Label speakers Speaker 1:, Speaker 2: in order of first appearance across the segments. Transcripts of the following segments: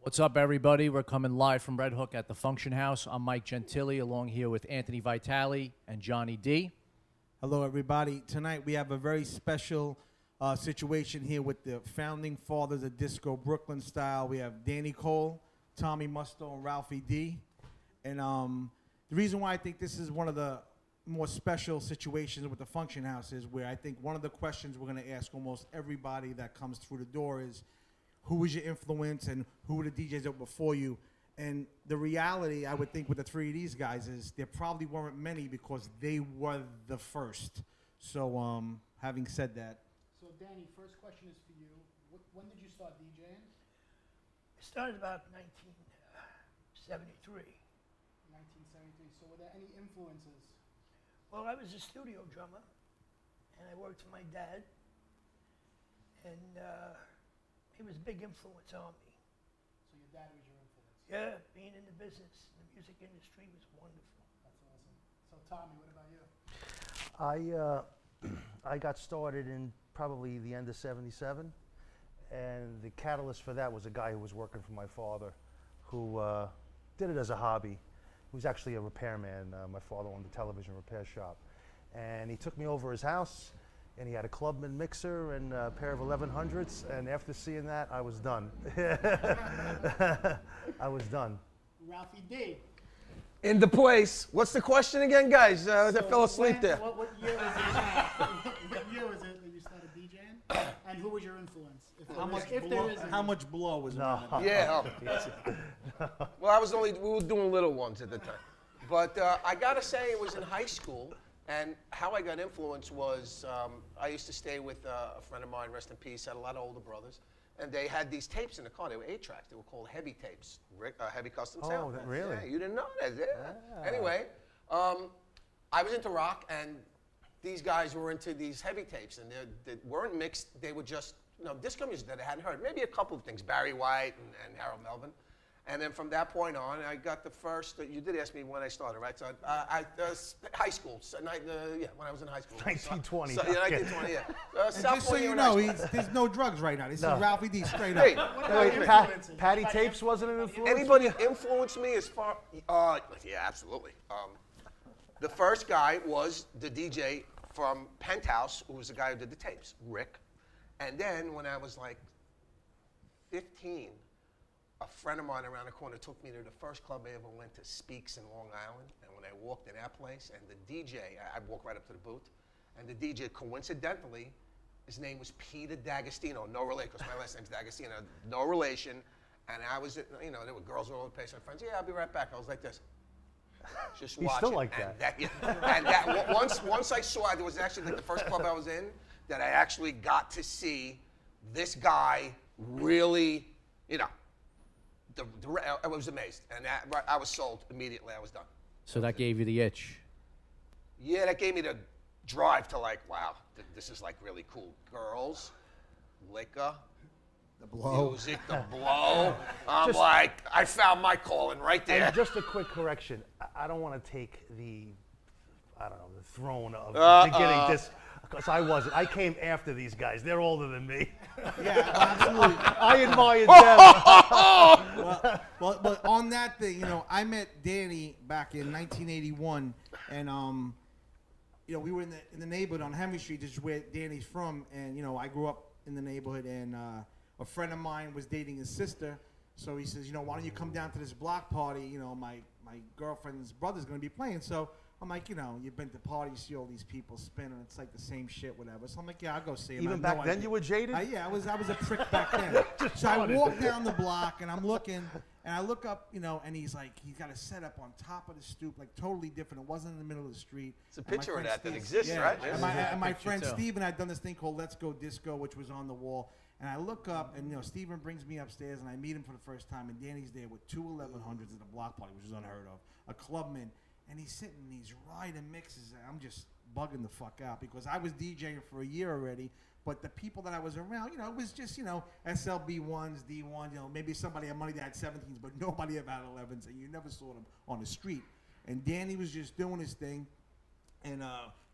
Speaker 1: What's up, everybody? We're coming live from Red Hook at the Function House. I'm Mike Gentili, along here with Anthony Vitale and Johnny D.
Speaker 2: Hello, everybody. Tonight we have a very special situation here with the founding fathers of disco Brooklyn style. We have Danny Cole, Tommy Musto, and Ralphie D. And the reason why I think this is one of the more special situations with the Function House is where I think one of the questions we're going to ask almost everybody that comes through the door is, who was your influence and who were the DJs that were before you? And the reality, I would think, with the three of these guys is there probably weren't many because they were the first. So having said that.
Speaker 3: So, Danny, first question is for you. When did you start DJing?
Speaker 4: It started about 1973.
Speaker 3: 1973. So, were there any influences?
Speaker 4: Well, I was a studio drummer, and I worked for my dad, and he was a big influence on me.
Speaker 3: So, your dad was your influence.
Speaker 4: Yeah, being in the business, the music industry was wonderful.
Speaker 3: That's awesome. So, Tommy, what about you?
Speaker 5: I got started in probably the end of '77, and the catalyst for that was a guy who was working for my father, who did it as a hobby. He was actually a repairman. My father owned a television repair shop, and he took me over his house, and he had a Clubman mixer and a pair of 1100s, and after seeing that, I was done. I was done.
Speaker 3: Ralphie D.
Speaker 6: In the place. What's the question again, guys? I
Speaker 3: So
Speaker 6: fell asleep there.
Speaker 3: What year was it? What year was it that you started DJing? And who was your influence? If there is any.
Speaker 2: How much blow was
Speaker 5: No.
Speaker 2: around it?
Speaker 6: Yeah. Well, we were doing little ones at the time. But I gotta say, it was in high school, and how I got influenced was I used to stay with a friend of mine, rest in peace, had a lot of older brothers, and they had these tapes in the car. They were 8-tracks. They were called heavy tapes, heavy custom sound.
Speaker 5: Really?
Speaker 6: Yeah, you didn't know that, yeah. Anyway, I was into rock, and these guys were into these heavy tapes, and they weren't mixed. They were just disco music that I hadn't heard. Maybe a couple of things, Barry White and Harold Melvin. And then from that point on, I got the first. You did ask me when I started, right? So high school, when I was in high school.
Speaker 5: 1920.
Speaker 6: So, yeah, 1920, yeah.
Speaker 2: And just so you know, there's no drugs right now. This is Ralphie D straight up.
Speaker 6: Hey,
Speaker 5: Wait,
Speaker 3: influences?
Speaker 5: Patty Tapes wasn't an influence?
Speaker 6: anybody influenced me as far? Yeah, absolutely. The first guy was the DJ from Penthouse, who was the guy who did the tapes, Rick. And then when I was like 15, a friend of mine around the corner took me to the first club I ever went to, Speaks in Long Island. And when I walked in that place, and the DJ, I walked right up to the booth, and the DJ, coincidentally, his name was Peter D'Agostino, no relation, because my last name's D'Agostino, no relation. And I was, there were girls all over the place, my friends, yeah, I'll be right back. I was like this. Just
Speaker 5: He's
Speaker 6: watching.
Speaker 5: still like
Speaker 6: and that. Once I saw it, it was actually like the first club I was in that I actually got to see this guy really, I was amazed, and I was sold immediately. I was done.
Speaker 1: So that gave you the itch.
Speaker 6: Yeah, that gave me the drive to like, wow, this is like really cool. Girls, liquor,
Speaker 2: The blow.
Speaker 6: music, the blow. I found my calling right there.
Speaker 5: And just a quick correction. I don't want to take the throne of beginning this, because I wasn't. I came after these guys. They're older than me.
Speaker 2: Yeah, absolutely.
Speaker 5: I admired them.
Speaker 2: Well, but on that thing, I met Danny back in 1981, and we were in the neighborhood on Henry Street, which is where Danny's from, and I grew up in the neighborhood, and a friend of mine was dating his sister, so he says, why don't you come down to this block party? My girlfriend's brother's gonna be playing, so I'm like, you've been to parties, see all these people spinning, it's like the same shit, whatever. So I'm like, yeah, I'll go see him.
Speaker 5: Even back then, you were jaded?
Speaker 2: Yeah, I was a prick back then. So I walk down the block and I'm looking, and I look up, and he's got a setup on top of the stoop, like totally different. It wasn't in the middle of the street.
Speaker 6: It's a
Speaker 2: And my
Speaker 6: picture of
Speaker 2: friend
Speaker 6: that
Speaker 2: Steve-
Speaker 6: exists,
Speaker 2: yeah,
Speaker 6: right?
Speaker 2: And my friend
Speaker 1: too.
Speaker 2: Steven had done this thing called Let's Go Disco, which was on the wall. And I look up, and Steven brings me upstairs, and I meet him for the first time, and Danny's there with two 1100s at a block party, which is unheard of, a clubman. And he's sitting in these riding mixes, and I'm just bugging the fuck out because I was DJing for a year already, but the people that I was around, it was just, SLB1s, D1s, maybe somebody had money that had 17s, but nobody ever had 11s, and you never saw them on the street. And Danny was just doing his thing, and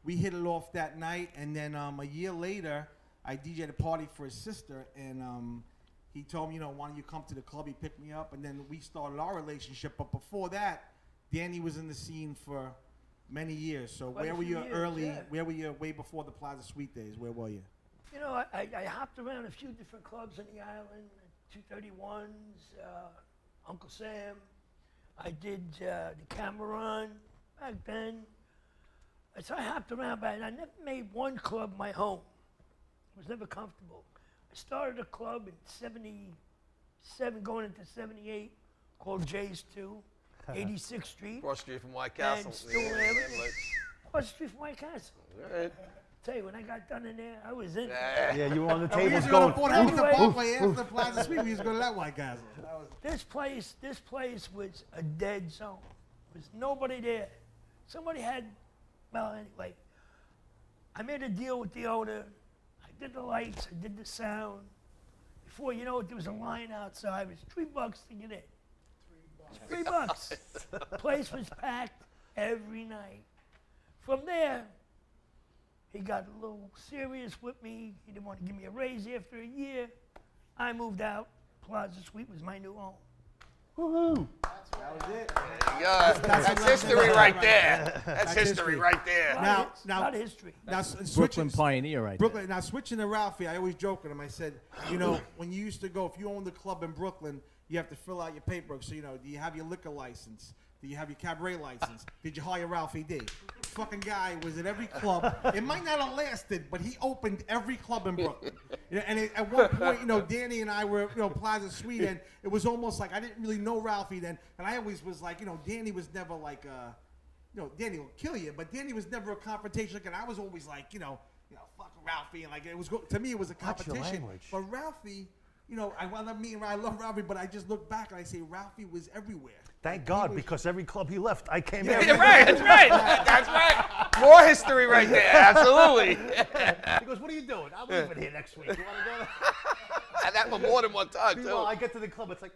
Speaker 2: we hit it off that night, and then a year later, I DJ'd a party for his sister, and he told me, you know, why don't you come to the club? He picked me up, and then we started our relationship. But before that, Danny was in the scene for many years. So
Speaker 4: Quite
Speaker 2: where
Speaker 4: a
Speaker 2: were
Speaker 4: few
Speaker 2: you
Speaker 4: years,
Speaker 2: early?
Speaker 4: yeah.
Speaker 2: Where were you way before the Plaza Suite days? Where were you?
Speaker 4: You know, I hopped around a few different clubs on the island, 231s, Uncle Sam. I did the Cameron back then. So I hopped around, but I never made one club my home. I was never comfortable. I started a club in 77, going into 78, called Jay's 2, 86th Street.
Speaker 6: Cross street from White Castle.
Speaker 4: And still there. Across the street from White Castle.
Speaker 6: Right.
Speaker 4: Tell you, when I got done in there, I was in.
Speaker 6: Yeah.
Speaker 5: Yeah, you were on the
Speaker 2: We
Speaker 5: tables
Speaker 2: used to go
Speaker 5: going.
Speaker 2: to Fort Hamilton
Speaker 4: Anyway.
Speaker 2: Parkway after Plaza Suite. We used to go to that White Castle.
Speaker 4: This place was a dead zone. There was nobody there. Somebody had, well, anyway, I made a deal with the owner. I did the lights, I did the sound. Before you know it, there was a line outside. It was $3 to get in. $3. Place was packed every night. From there, he got a little serious with me. He didn't want to give me a raise after a year. I moved out. Plaza Suite was my new home.
Speaker 5: Woohoo!
Speaker 2: That was it.
Speaker 6: Yeah, that's history right there. That's history
Speaker 2: history.
Speaker 6: right there.
Speaker 2: Now-
Speaker 4: A lot of history.
Speaker 2: Now,
Speaker 1: Brooklyn
Speaker 2: switching,
Speaker 1: pioneer, right
Speaker 2: Brooklyn. Now switching to Ralphie, I always joke with him. I said, you know, when you used to go, if you owned a club in Brooklyn, you have to fill out your paperwork. So you know, do you have your liquor license? Do you have your cabaret license? Did you hire Ralphie D? Fucking guy was at every club. It might not have lasted, but he opened every club in Brooklyn. You know, and at one point, you know, Danny and I were, you know, Plaza Suite, and it was almost like I didn't really know Ralphie then, and I always was like, you know, Danny was never like, you know, Danny will kill you, but Danny was never a confrontation, and I was always like, you know, fuck Ralphie, and like it was to me it was a
Speaker 5: Watch your
Speaker 2: competition.
Speaker 5: language.
Speaker 2: But Ralphie, you know, I love me and I love Ralphie, but I just look back and I say Ralphie was everywhere.
Speaker 5: Thank
Speaker 2: Like,
Speaker 5: God,
Speaker 2: he was-
Speaker 5: because every club he left, I came
Speaker 2: Yeah,
Speaker 5: in.
Speaker 6: You're right, that's right. That's right. More history right there, absolutely.
Speaker 5: He goes, "What are you doing? I'm leaving here next week. You want to go?"
Speaker 6: And that more than one time, too.
Speaker 5: Meanwhile, I get to the club, it's like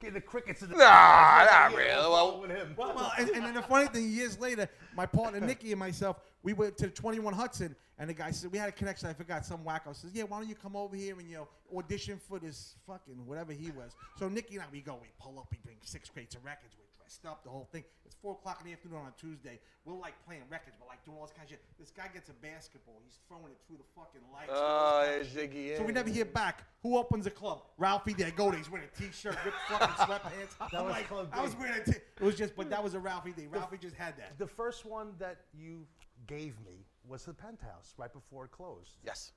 Speaker 5: the crickets in the.
Speaker 6: Nah, not
Speaker 5: Yeah,
Speaker 6: really.
Speaker 5: we're
Speaker 6: Well,
Speaker 5: following him.
Speaker 2: Well, and then the funny thing, years later, my partner Nikki and myself, we went to 21 Hudson, and the guy said, we had a connection, I forgot, some wacko says, yeah, why don't you come over here and, you know, audition for this fucking whatever he was. So Nikki and I, we pull up, we bring 6 crates of records, we're dressed up, the whole thing. It's 4 o'clock in the afternoon on a Tuesday. We're like playing records, we're like doing all this kind of shit. This guy gets a basketball, he's throwing it through the fucking lights.
Speaker 6: oh,
Speaker 2: all this kind of
Speaker 6: Ziggy,
Speaker 2: shit. So we never hear back. Who opens a club? Ralphie there. Go there. He's wearing a t-shirt, ripped fucking sweatpants. I'm
Speaker 5: was
Speaker 2: like,
Speaker 5: Club
Speaker 2: I was
Speaker 5: D.
Speaker 2: wearing a t- It was just, but that was a Ralphie D. Ralphie just had that.
Speaker 5: The first one that you gave me was the Penthouse right before it closed.
Speaker 6: Yes.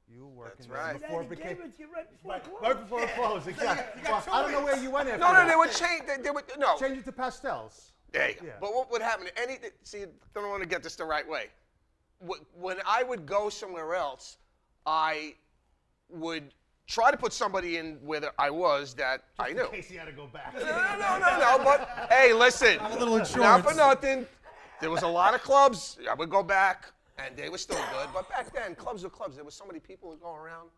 Speaker 5: You were working
Speaker 6: That's
Speaker 5: there
Speaker 6: right.
Speaker 5: before it
Speaker 4: Daddy
Speaker 5: became.
Speaker 4: gave it to you right before
Speaker 5: Right,
Speaker 4: it closed.
Speaker 5: right before it closed, exactly. Well, I don't know where you went after
Speaker 6: No,
Speaker 5: that.
Speaker 6: they would change. They would no.
Speaker 5: Change it to pastels.
Speaker 6: There you go.
Speaker 5: Yeah.
Speaker 6: But what would happen? See, I don't want to get this the right way. When I would go somewhere else, I would try to put somebody in where I was that I knew.
Speaker 5: In case he had to go back.
Speaker 6: No. But hey, listen.
Speaker 2: A little
Speaker 6: Not
Speaker 2: insurance.
Speaker 6: for nothing. There was a lot of clubs. I would go back, and they were still good. But back then, clubs were clubs. There was so many people who would go around.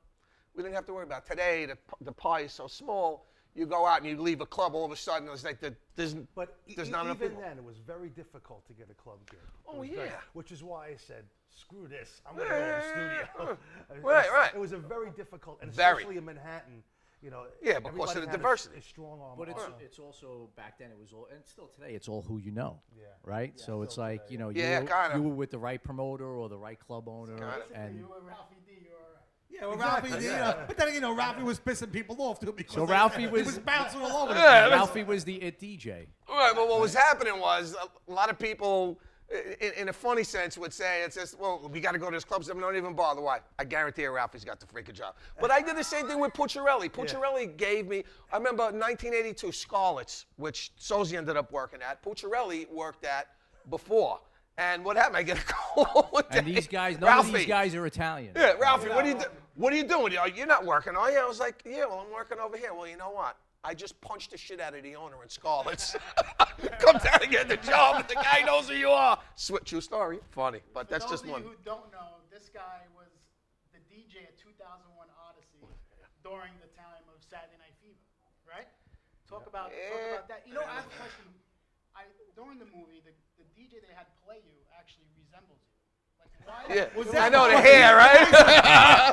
Speaker 6: We didn't have to worry about it. Today, the pie is so small. You go out and you leave a club, all of a sudden, it's like there's
Speaker 5: But
Speaker 6: not enough
Speaker 5: even
Speaker 6: people.
Speaker 5: then, it was very difficult to get a club gig. It
Speaker 6: Oh,
Speaker 5: was
Speaker 6: yeah.
Speaker 5: which is why I said, screw this. I'm going to go to the studio.
Speaker 6: Right.
Speaker 5: It was a very difficult, and
Speaker 6: Very.
Speaker 5: especially in Manhattan, you know.
Speaker 6: Yeah, because of
Speaker 5: everybody
Speaker 6: the
Speaker 5: had
Speaker 6: diversity.
Speaker 5: A strong arm.
Speaker 1: But
Speaker 5: also.
Speaker 1: it's also back then it was all, and still today it's all who you know.
Speaker 5: Yeah.
Speaker 1: Right. So it's like you know
Speaker 6: Yeah, kinda.
Speaker 1: you were with the right promoter or the right club owner,
Speaker 6: Kinda.
Speaker 1: and
Speaker 3: You were Ralphie D, you were all right.
Speaker 2: Yeah, well, Ralphie, you know, but then, you know, Ralphie was pissing people off, too, because
Speaker 1: So Ralphie
Speaker 2: he
Speaker 1: was-
Speaker 2: was bouncing all over the
Speaker 6: Yeah,
Speaker 2: place.
Speaker 1: Ralphie was the it DJ.
Speaker 6: Right, but what was happening was a lot of people, in a funny sense, would say, it's just, well, we got to go to this club, so don't even bother. Why? I guarantee you Ralphie's got the freaking job. But I did the same thing with Pucciarelli. Pucciarelli gave me, I remember 1982, Scarlett's, which Sozi ended up working at. Pucciarelli worked at before. And what happened? I get a call one day.
Speaker 1: And these guys, none of these
Speaker 6: Ralphie.
Speaker 1: guys are Italian.
Speaker 6: Yeah, Ralphie, what are you doing? You're not working, are you? I was like, yeah, well, I'm working over here. Well, you know what? I just punched the shit out of the owner in Scarlett's. Come down and get the job, and the guy knows who you are. True story. Funny, but that's
Speaker 3: For
Speaker 6: just
Speaker 3: those
Speaker 6: one.
Speaker 3: of you who don't know, this guy was the DJ at 2001 Odyssey during the time of Saturday Night Fever, right? Talk about that. You know, I have a question. During the movie, the DJ they had play you actually resembles you. Like, why?
Speaker 6: Yeah,
Speaker 2: that
Speaker 6: I know the
Speaker 2: the-
Speaker 6: hair, right?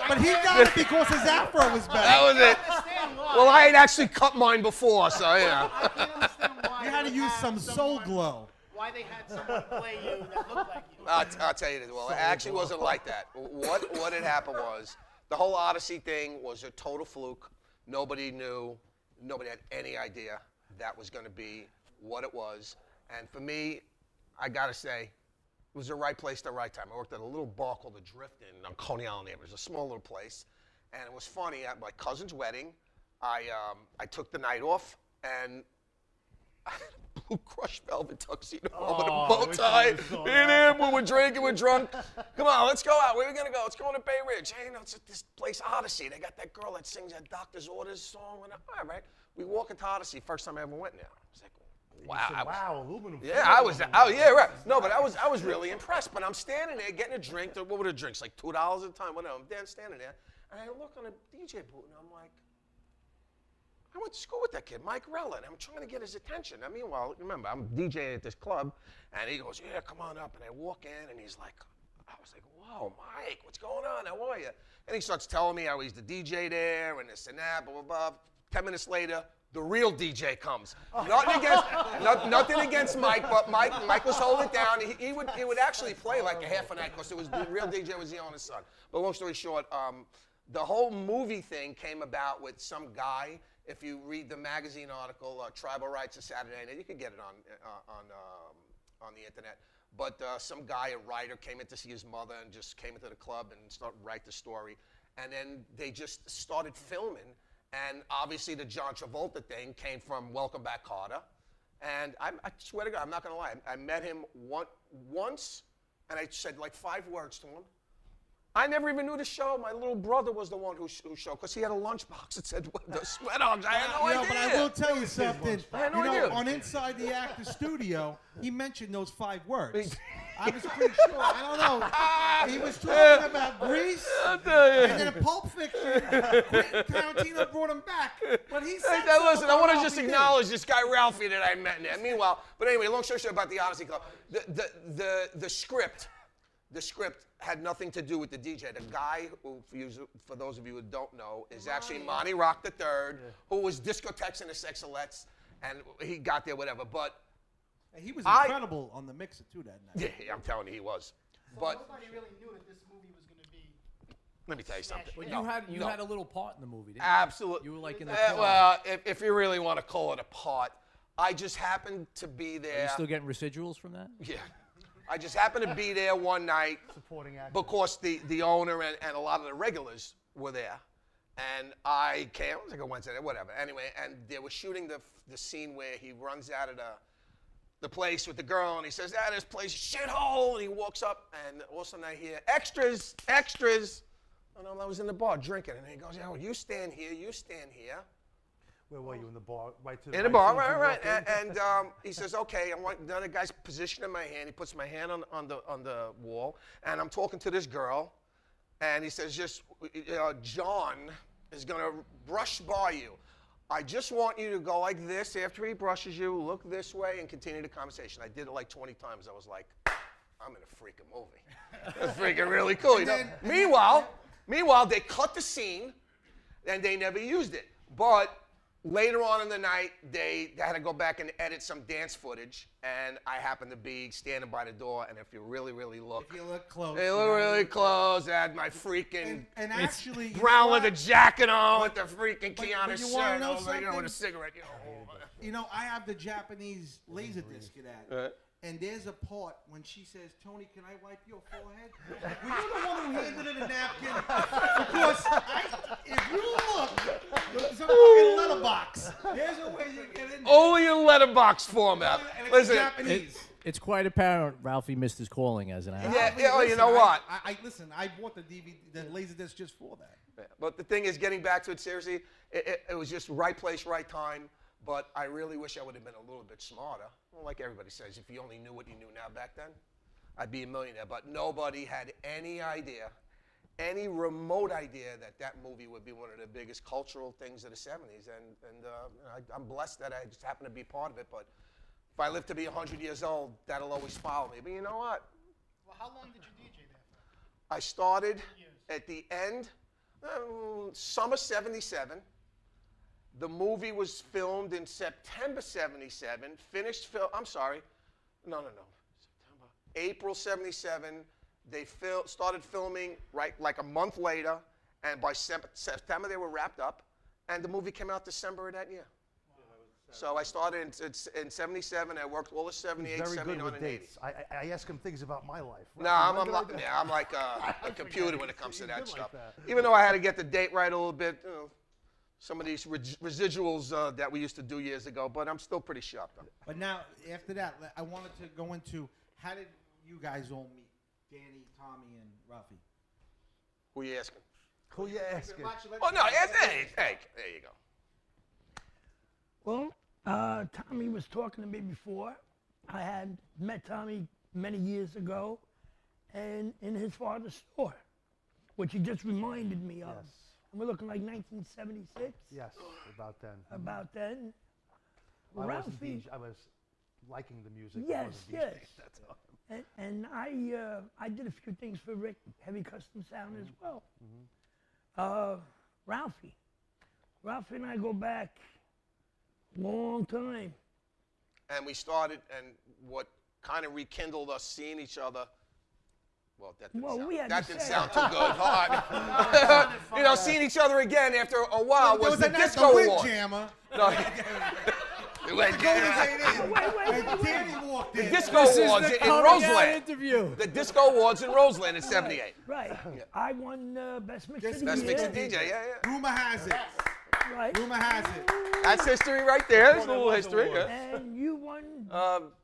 Speaker 2: But he got it because his afro was better.
Speaker 6: That was it.
Speaker 3: I understand why.
Speaker 6: Well, I had actually cut mine before, so yeah.
Speaker 3: I can't understand why.
Speaker 2: You had
Speaker 3: they
Speaker 2: to use
Speaker 3: had
Speaker 2: some soul
Speaker 3: someone-
Speaker 2: glow.
Speaker 3: Why they had someone play you that looked like you.
Speaker 6: I'll tell you this. Well, it actually wasn't like that. What had happened was the whole Odyssey thing was a total fluke. Nobody knew. Nobody had any idea that was going to be what it was. And for me, I got to say, it was the right place, the right time. I worked at a little bar called The Drift Inn on Coney Island. It was a small little place. And it was funny. At my cousin's wedding, I took the night off, and I had a blue crushed velvet tuxedo on with a bow tie. In him, when we're drinking, we're drunk. Come on, let's go out. Where are we gonna go? Let's go to Bay Ridge. Hey, it's at this place, Odyssey. They got that girl that sings that Doctor's Orders song. And all right, we walk into Odyssey. First time I ever went there. I was like, wow.
Speaker 5: You said, wow, aluminum.
Speaker 6: Yeah, I was. Oh, yeah, right. No, but I was really impressed. But I'm standing there getting a drink. What were the drinks? Like $2 at a time. Whatever. I'm there standing there, and I look on a DJ booth, and I'm like, I went to school with that kid, Mike Rella, and I'm trying to get his attention. I mean, well, remember, I'm DJing at this club, and he goes, yeah, come on up. And I walk in, and he's like, I was like, whoa, Mike, what's going on? How are you? And he starts telling me how he's the DJ there, and this and that, blah, blah, blah. 10 minutes later, the real DJ comes. Nothing against Mike, but Mike was holding it down. He would actually play like a half a night because it was the real DJ was the owner's son. But long story short, the whole movie thing came about with some guy. If you read the magazine article, Tribal Rights of Saturday Night, you can get it on the internet. But some guy, a writer, came in to see his mother and just came into the club and started to write the story. And then they just started filming. And obviously the John Travolta thing came from Welcome Back, Kotter. And I swear to God, I'm not going to lie. I met him once, and I said like 5 words to him. I never even knew the show. My little brother was the one who showed, because he had a lunchbox that said the Sweat Hogs. I had no idea.
Speaker 2: But I will tell you something.
Speaker 6: I had no idea.
Speaker 2: On Inside the Actor Studio, he mentioned those 5 words. I was pretty sure. I don't know. He was talking about Grease, and then in Pulp Fiction, Quentin Tarantino brought him back. But he said
Speaker 6: Hey, listen, I want to
Speaker 2: Ralphie
Speaker 6: just
Speaker 2: did.
Speaker 6: acknowledge this guy Ralphie that I met in there. Meanwhile, but anyway, long story short about the Odyssey Club. The script had nothing to do with the DJ. The guy, who, for those of you who don't know, is actually Monty Rock III, who was Discotheques and the Sexalettes, and he got there, whatever. But
Speaker 2: And he was incredible on the mixer too that night.
Speaker 6: yeah, I'm telling you, he was.
Speaker 3: So
Speaker 6: But
Speaker 3: nobody really knew that this movie was going to be.
Speaker 6: let me tell you something.
Speaker 1: But
Speaker 6: No,
Speaker 1: you
Speaker 6: no.
Speaker 1: had a little part in the movie, didn't
Speaker 6: Absolutely.
Speaker 1: you? You were like in the
Speaker 6: well, if you really want to call it a part, I just happened to be
Speaker 1: Are
Speaker 6: there.
Speaker 1: you still getting residuals from that?
Speaker 6: Yeah. I just happened to be there one night
Speaker 5: Supporting actor.
Speaker 6: because the owner and a lot of the regulars were there. And I came, it was like a Wednesday, whatever. Anyway, and they were shooting the scene where he runs out of the place with the girl, and he says, this place is shithole. And he walks up, and all of a sudden I hear, extras, extras. And I was in the bar drinking, and he goes, you stand here, you stand here.
Speaker 5: Where were you, in the bar? Right to the
Speaker 6: In the
Speaker 5: right
Speaker 6: bar,
Speaker 5: as soon as you
Speaker 6: right.
Speaker 5: walked in?
Speaker 6: And he says, okay, I want another guy's position in my hand. He puts my hand on the wall, and I'm talking to this girl, and he says, John is going to brush by you. I just want you to go like this after he brushes you, look this way, and continue the conversation. I did it like 20 times. I was like, I'm in a freaking movie. That's freaking really cool. You know? Meanwhile, they cut the scene, and they never used it. But later on in the night, they had to go back and edit some dance footage, and I happened to be standing by the door, and if you really, really look,
Speaker 2: If you look close.
Speaker 6: they look really close. I had my freaking
Speaker 2: And actually, you know
Speaker 6: brown
Speaker 2: what?
Speaker 6: leather jacket on with the freaking
Speaker 2: But
Speaker 6: Keanu
Speaker 2: you wanna
Speaker 6: shirt
Speaker 2: know
Speaker 6: over, with a
Speaker 2: something?
Speaker 6: cigarette.
Speaker 2: You know, I have the Japanese laser disc of that.
Speaker 6: Right.
Speaker 2: And there's a part when she says, Tony, can I wipe your forehead? Were you the one who handed her the napkin? Because if you look, there's a fucking letterbox. There's a way you get in there.
Speaker 6: Only in letterbox format.
Speaker 2: And it's
Speaker 6: Listen,
Speaker 2: Japanese.
Speaker 1: It's quite apparent Ralphie missed his calling as an actor.
Speaker 6: yeah, you
Speaker 2: Listen,
Speaker 6: know what?
Speaker 2: Listen, I bought the DVD, the laser disc just for that.
Speaker 6: But the thing is, getting back to it seriously, it was just right place, right time. But I really wish I would have been a little bit smarter. Well, like everybody says, if you only knew what you knew now back then, I'd be a millionaire. But nobody had any idea, any remote idea that movie would be one of the biggest cultural things of the 70s. And I'm blessed that I just happened to be part of it. But if I live to be 100 years old, that'll always follow me. But you know what?
Speaker 3: Well, how long did you DJ there for?
Speaker 6: I started
Speaker 3: Years.
Speaker 6: at the end, summer '77, The movie was filmed in September 77, finished film, I'm sorry, no. September. April 77, they started filming right like a month later, and by September they were wrapped up, and the movie came out December of that year. So I started in 77, I worked all of 78,
Speaker 5: He's very good
Speaker 6: 79,
Speaker 5: with
Speaker 6: and 80.
Speaker 5: dates. I ask him things about my life.
Speaker 6: No, I'm like a computer when it comes to
Speaker 5: He's
Speaker 6: that
Speaker 5: good like
Speaker 6: stuff.
Speaker 5: that.
Speaker 6: Even though I had to get the date right a little bit, you know, some of these residuals that we used to do years ago, but I'm still pretty sharp though.
Speaker 2: But now, after that, I wanted to go into how did you guys all meet? Danny, Tommy, and Ralphie.
Speaker 6: Who you asking?
Speaker 5: Who you asking?
Speaker 6: Oh no, hey, there you go.
Speaker 4: Well, Tommy was talking to me before. I had met Tommy many years ago, and in his father's store, which he just reminded me of.
Speaker 5: Yes.
Speaker 4: And we're looking like 1976.
Speaker 5: Yes, about then.
Speaker 4: About then.
Speaker 5: I wasn't
Speaker 4: Ralphie.
Speaker 5: DJ, I was liking the music. I
Speaker 4: Yes,
Speaker 5: wasn't DJing,
Speaker 4: yes.
Speaker 5: That's all.
Speaker 4: And I did a few things for Rick, Heavy Custom Sound as well. Ralphie and I go back long time.
Speaker 6: And we started, and what kind of rekindled us seeing each other. Well, that didn't,
Speaker 4: Well,
Speaker 6: sound,
Speaker 4: we had
Speaker 6: that
Speaker 4: to
Speaker 6: didn't
Speaker 4: say-
Speaker 6: sound too good. Huh? You know, seeing each other again after a while
Speaker 2: There
Speaker 6: was the
Speaker 2: a nice
Speaker 6: disco
Speaker 2: wind
Speaker 6: award.
Speaker 2: jammer.
Speaker 6: No, we went,
Speaker 2: The Golden Gate Inn.
Speaker 4: Wait.
Speaker 2: And Danny walked in.
Speaker 6: disco
Speaker 1: This is
Speaker 6: awards
Speaker 1: the
Speaker 6: in
Speaker 1: coming out
Speaker 6: Roseland.
Speaker 1: interview.
Speaker 6: The disco awards in Roseland in '78.
Speaker 4: Right. I won Best Mix of the
Speaker 6: Best
Speaker 4: Year.
Speaker 6: mix of DJ, yeah.
Speaker 2: Rumor has it.
Speaker 4: Right.
Speaker 2: Rumor has it.
Speaker 6: That's history right there. There's a little history. Yeah.
Speaker 4: And you won.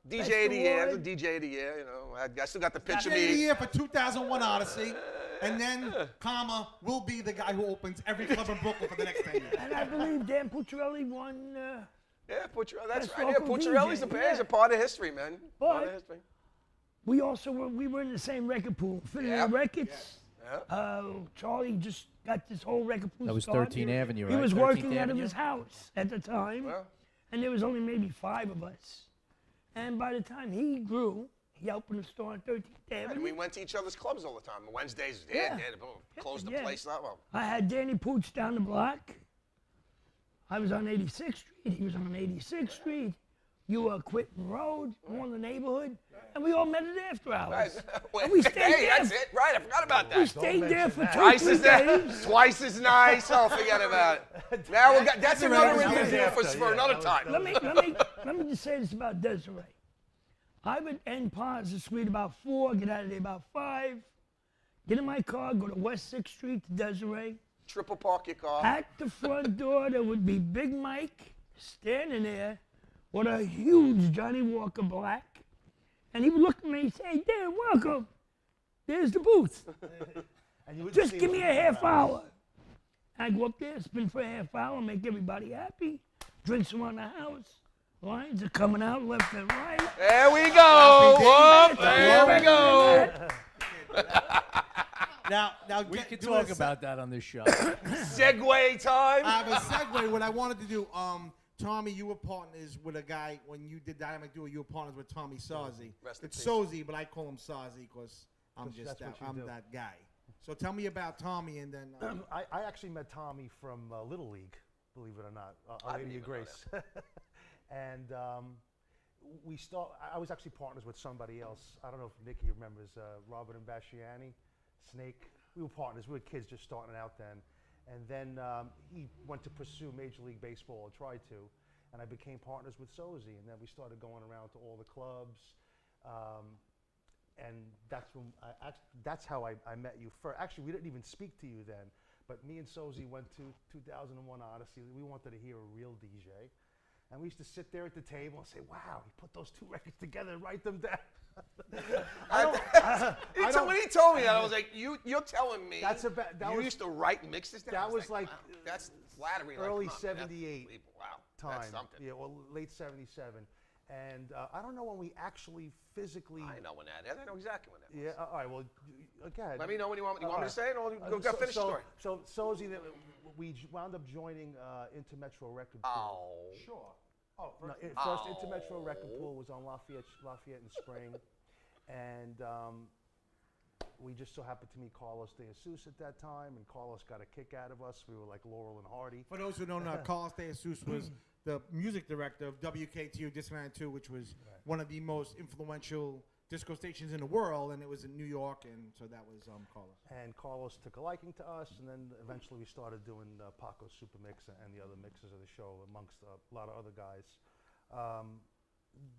Speaker 6: DJ of the year,
Speaker 4: award.
Speaker 6: DJ of the year. You know, I still got the picture of
Speaker 2: DJ of the
Speaker 6: me.
Speaker 2: year for 2001 Odyssey. And then, comma, will be the guy who opens every club in Brooklyn for the next 10 years.
Speaker 4: And I believe Dan Pucciarelli won.
Speaker 6: Yeah, that's
Speaker 4: Best
Speaker 6: right. Yeah,
Speaker 4: local
Speaker 6: Pucciarelli's
Speaker 4: DJ,
Speaker 6: he's
Speaker 4: yeah.
Speaker 6: a part of history, man. Part of
Speaker 4: But-
Speaker 6: history.
Speaker 4: We also were in the same record pool, Infinity
Speaker 6: Yep.
Speaker 4: Records.
Speaker 6: Yeah.
Speaker 4: Charlie just got this whole record pool
Speaker 1: That was
Speaker 4: started.
Speaker 1: 13th Avenue,
Speaker 4: He
Speaker 1: right?
Speaker 4: was
Speaker 1: 13th
Speaker 4: working out of
Speaker 1: Avenue?
Speaker 4: his house at the time,
Speaker 6: Well,
Speaker 4: and there was only maybe 5 of us. And by the time he grew, he opened a store on 13th
Speaker 6: and
Speaker 4: Avenue.
Speaker 6: we went to each other's clubs all the time. Wednesdays,
Speaker 4: Yeah.
Speaker 6: boom, closed the
Speaker 4: Yeah.
Speaker 6: place up. Well,
Speaker 4: I had Danny Pooch down the block. I was on 86th Street. He was on 86th Street. You were Quitton Road, on the neighborhood, and we all met at after hours. And we stayed
Speaker 6: hey,
Speaker 4: there.
Speaker 6: that's it. Right, I forgot about
Speaker 4: We
Speaker 6: that.
Speaker 4: stayed there for 2
Speaker 6: Twice
Speaker 4: 3
Speaker 6: as nice.
Speaker 4: days.
Speaker 6: Twice as nice. Oh, forget about it. Now we got that's another
Speaker 2: right.
Speaker 6: interview for another time.
Speaker 4: Let me just say this about Desiree. I would end Plaza Suite about 4, get out of there about 5, get in my car, go to West 6th Street to Desiree.
Speaker 6: Triple park your car.
Speaker 4: At the front door, there would be Big Mike standing there with a huge Johnny Walker Black. And he would look at me and say, "Hey, Dan, welcome. There's the booth.
Speaker 5: And you wouldn't
Speaker 4: Just
Speaker 5: see
Speaker 4: give
Speaker 5: him
Speaker 4: me
Speaker 5: for
Speaker 4: a half
Speaker 5: 4 hours.
Speaker 4: hour." I go up there, spin for a half hour, make everybody happy. Drinks around the house. Lines are coming out left and right.
Speaker 6: There we go. Whoop, there we go.
Speaker 2: Now
Speaker 1: We
Speaker 2: get-
Speaker 1: could
Speaker 2: do
Speaker 1: talk
Speaker 2: a
Speaker 1: about that on this show.
Speaker 6: Segway time.
Speaker 2: I have a segue. What I wanted to do, Tommy, you were partners with a guy when you did Dynamic Duo. You were partners with Tommy Sazi.
Speaker 6: Rest in
Speaker 2: It's
Speaker 6: peace.
Speaker 2: Sozi, but I call him Sazi because I'm
Speaker 5: 'Cause
Speaker 2: just
Speaker 5: that's
Speaker 2: that.
Speaker 5: what you
Speaker 2: I'm
Speaker 5: do.
Speaker 2: that guy. So tell me about Tommy, and then
Speaker 5: I actually met Tommy from Little League, believe it or not, Our
Speaker 6: didn't
Speaker 5: Lady of
Speaker 6: even know
Speaker 5: Grace. And I was actually partners with somebody else. I don't know if Nicky remembers, Robert and Basciani, Snake. We were partners. We were kids just starting out then. And then he went to pursue Major League Baseball, or tried to, and I became partners with Sozi. And then we started going around to all the clubs. And that's how I met you first. Actually, we didn't even speak to you then, but me and Sozi went to 2001 Odyssey. We wanted to hear a real DJ. And we used to sit there at the table and say, wow, he put those 2 records together and write them down.
Speaker 6: When he told me that, I was like, "You're telling me
Speaker 5: That
Speaker 6: you
Speaker 5: was-
Speaker 6: used to write mixes down?" I
Speaker 5: that was like
Speaker 6: wow, that's flattering.
Speaker 5: early
Speaker 6: Like, come on, that's
Speaker 5: 78
Speaker 6: unbelievable. Wow,
Speaker 5: time.
Speaker 6: that's something.
Speaker 5: Yeah, well, late 77. And I don't know when we actually physically.
Speaker 6: I know when that is. I know exactly when that was.
Speaker 5: Yeah, all right, well, again.
Speaker 6: Let me know when you want me to say it, or go finish the story.
Speaker 5: So Sozi, we wound up joining Intermetro Record Pool.
Speaker 6: Oh.
Speaker 2: sure.
Speaker 5: No, first Intermetro Record Pool was on Lafayette and Spring, and we just so happened to meet Carlos De Jesus at that time, and Carlos got a kick out of us. We were like Laurel and Hardy.
Speaker 2: For those who don't know, Carlos De Jesus was the music director of WKTU Disco, which was one of the most influential disco stations in the world, and it was in New York, and so that was Carlos.
Speaker 5: And Carlos took a liking to us, and then eventually we started doing Paco's Super Mix and the other mixes of the show amongst a lot of other guys.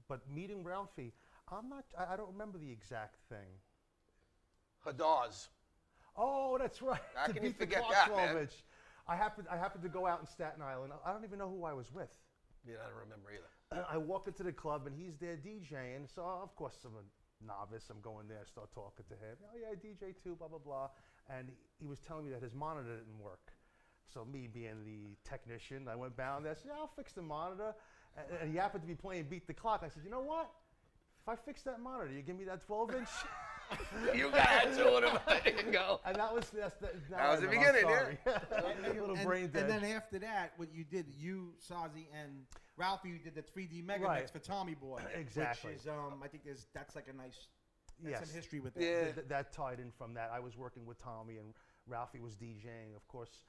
Speaker 5: But meeting Ralphie, I don't remember the exact thing.
Speaker 6: Hadars.
Speaker 5: Oh, that's right.
Speaker 6: How
Speaker 5: to
Speaker 6: can you
Speaker 5: beat the
Speaker 6: forget
Speaker 5: clock
Speaker 6: that, man?
Speaker 5: 12-inch. I happened to go out in Staten Island. I don't even know who I was with.
Speaker 6: Yeah, I don't remember either.
Speaker 5: I walk into the club and he's there DJing. So of course I'm a novice. I'm going there, start talking to him. Oh yeah, I DJ too, blah blah blah. And he was telling me that his monitor didn't work. So me being the technician, I went down there. I said, yeah, I'll fix the monitor. And he happened to be playing Beat the Clock. I said, you know what? If I fix that monitor, you give me that 12-inch.
Speaker 6: You got two of them. There you go.
Speaker 5: And that was
Speaker 6: That was the beginning,
Speaker 5: yeah. A little brain dead.
Speaker 2: And then after that, what you did, you, Sazi, and Ralphie, you did the 3D Mega
Speaker 5: Right.
Speaker 2: Mix for Tommy Boy.
Speaker 5: Exactly.
Speaker 2: Which is, I think that's like a nice,
Speaker 5: Yes.
Speaker 2: some history with that.
Speaker 6: Yeah.
Speaker 5: That tied in from that. I was working with Tommy and Ralphie was DJing. Of course,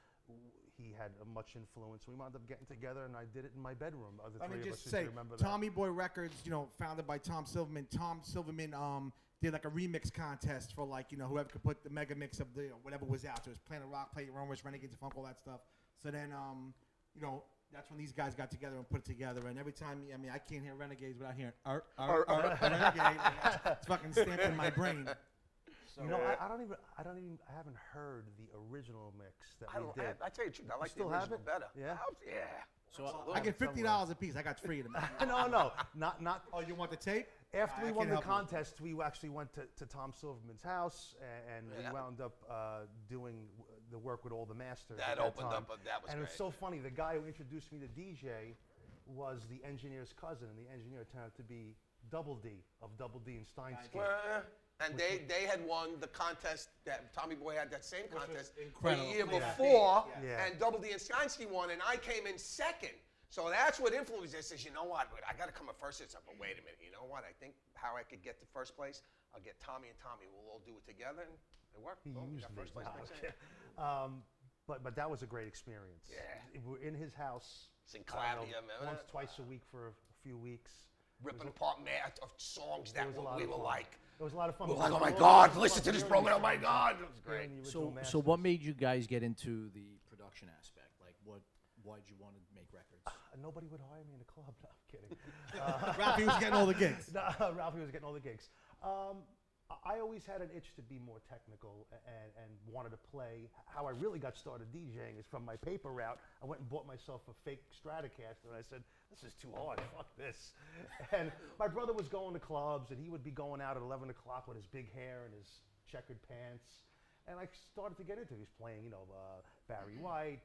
Speaker 5: he had a much influence. We wound up getting together, and I did it in my bedroom. The
Speaker 2: Let me
Speaker 5: three of
Speaker 2: just
Speaker 5: us, if
Speaker 2: say,
Speaker 5: you remember that.
Speaker 2: Tommy Boy Records, founded by Tom Silverman. Tom Silverman did like a remix contest for like, whoever could put the mega mix of the whatever was out. So it was Planet Rock, Planet Rumors, Renegades of Funk, all that stuff. So then, that's when these guys got together and put it together. And every time, I can't hear Renegades without hearing Renegade. It's fucking stamped in my brain. So,
Speaker 5: I haven't heard the original mix that we did.
Speaker 6: I tell you the truth, I like the
Speaker 5: still have
Speaker 6: original
Speaker 5: it?
Speaker 6: better.
Speaker 5: Yeah?
Speaker 6: Yeah.
Speaker 1: So
Speaker 2: I get $50 a piece. I got three of them.
Speaker 5: No, not.
Speaker 2: Oh, you want the tape?
Speaker 5: After
Speaker 2: I
Speaker 5: we won
Speaker 2: can
Speaker 5: the
Speaker 2: help you.
Speaker 5: contest, we actually went to Tom Silverman's house, and
Speaker 6: Yeah.
Speaker 5: we wound up doing the work with all the masters.
Speaker 6: That
Speaker 5: at
Speaker 6: opened
Speaker 5: time.
Speaker 6: up that was
Speaker 5: And it was
Speaker 6: great.
Speaker 5: so funny. The guy who introduced me to DJ was the engineer's cousin, and the engineer turned out to be Double D of Double D and Steinsky.
Speaker 6: And they had won the contest that Tommy Boy had that same contest the
Speaker 2: incredible.
Speaker 6: year
Speaker 2: Yeah.
Speaker 6: before,
Speaker 5: Yeah.
Speaker 6: and Double D and Steinsky won, and I came in second. So that's what influenced it. Says, you know what, I got to come in first. It's like, but wait a minute, you know what? I think how I could get to first place, I'll get Tommy and Tommy. We'll all do it together, and it worked.
Speaker 5: He
Speaker 6: Boom, we
Speaker 5: used
Speaker 6: got
Speaker 5: me.
Speaker 6: first place.
Speaker 5: No,
Speaker 6: next
Speaker 5: I'm
Speaker 6: year.
Speaker 5: kidding. But that was a great experience.
Speaker 6: Yeah.
Speaker 5: We're in his house.
Speaker 6: Sinclair,
Speaker 5: I don't know,
Speaker 6: remember
Speaker 5: once,
Speaker 6: that?
Speaker 5: twice a week for a few weeks.
Speaker 6: Ripping apart of songs that
Speaker 5: It was a lot
Speaker 6: we
Speaker 5: of
Speaker 6: were
Speaker 5: fun.
Speaker 6: like.
Speaker 5: It was a lot of fun.
Speaker 6: We were like,
Speaker 5: We
Speaker 6: oh my
Speaker 5: all
Speaker 6: God,
Speaker 5: grew
Speaker 6: listen
Speaker 5: up
Speaker 6: to this
Speaker 5: hearing
Speaker 6: program. Oh
Speaker 5: these
Speaker 6: my
Speaker 5: songs.
Speaker 6: God, it was great.
Speaker 5: Hearing the
Speaker 1: So,
Speaker 5: original
Speaker 1: so what
Speaker 5: masters.
Speaker 1: made you guys get into the production aspect? Like, why'd you want to make records?
Speaker 5: Nobody would hire me in a club. No, I'm kidding.
Speaker 2: Ralphie was getting all the gigs.
Speaker 5: No, Ralphie was getting all the gigs. I always had an itch to be more technical and wanted to play. How I really got started DJing is from my paper route. I went and bought myself a fake Stratocaster, and I said, this is too hard, fuck this. And my brother was going to clubs, and he would be going out at 11 o'clock with his big hair and his checkered pants. And I started to get into it. He was playing, Barry White,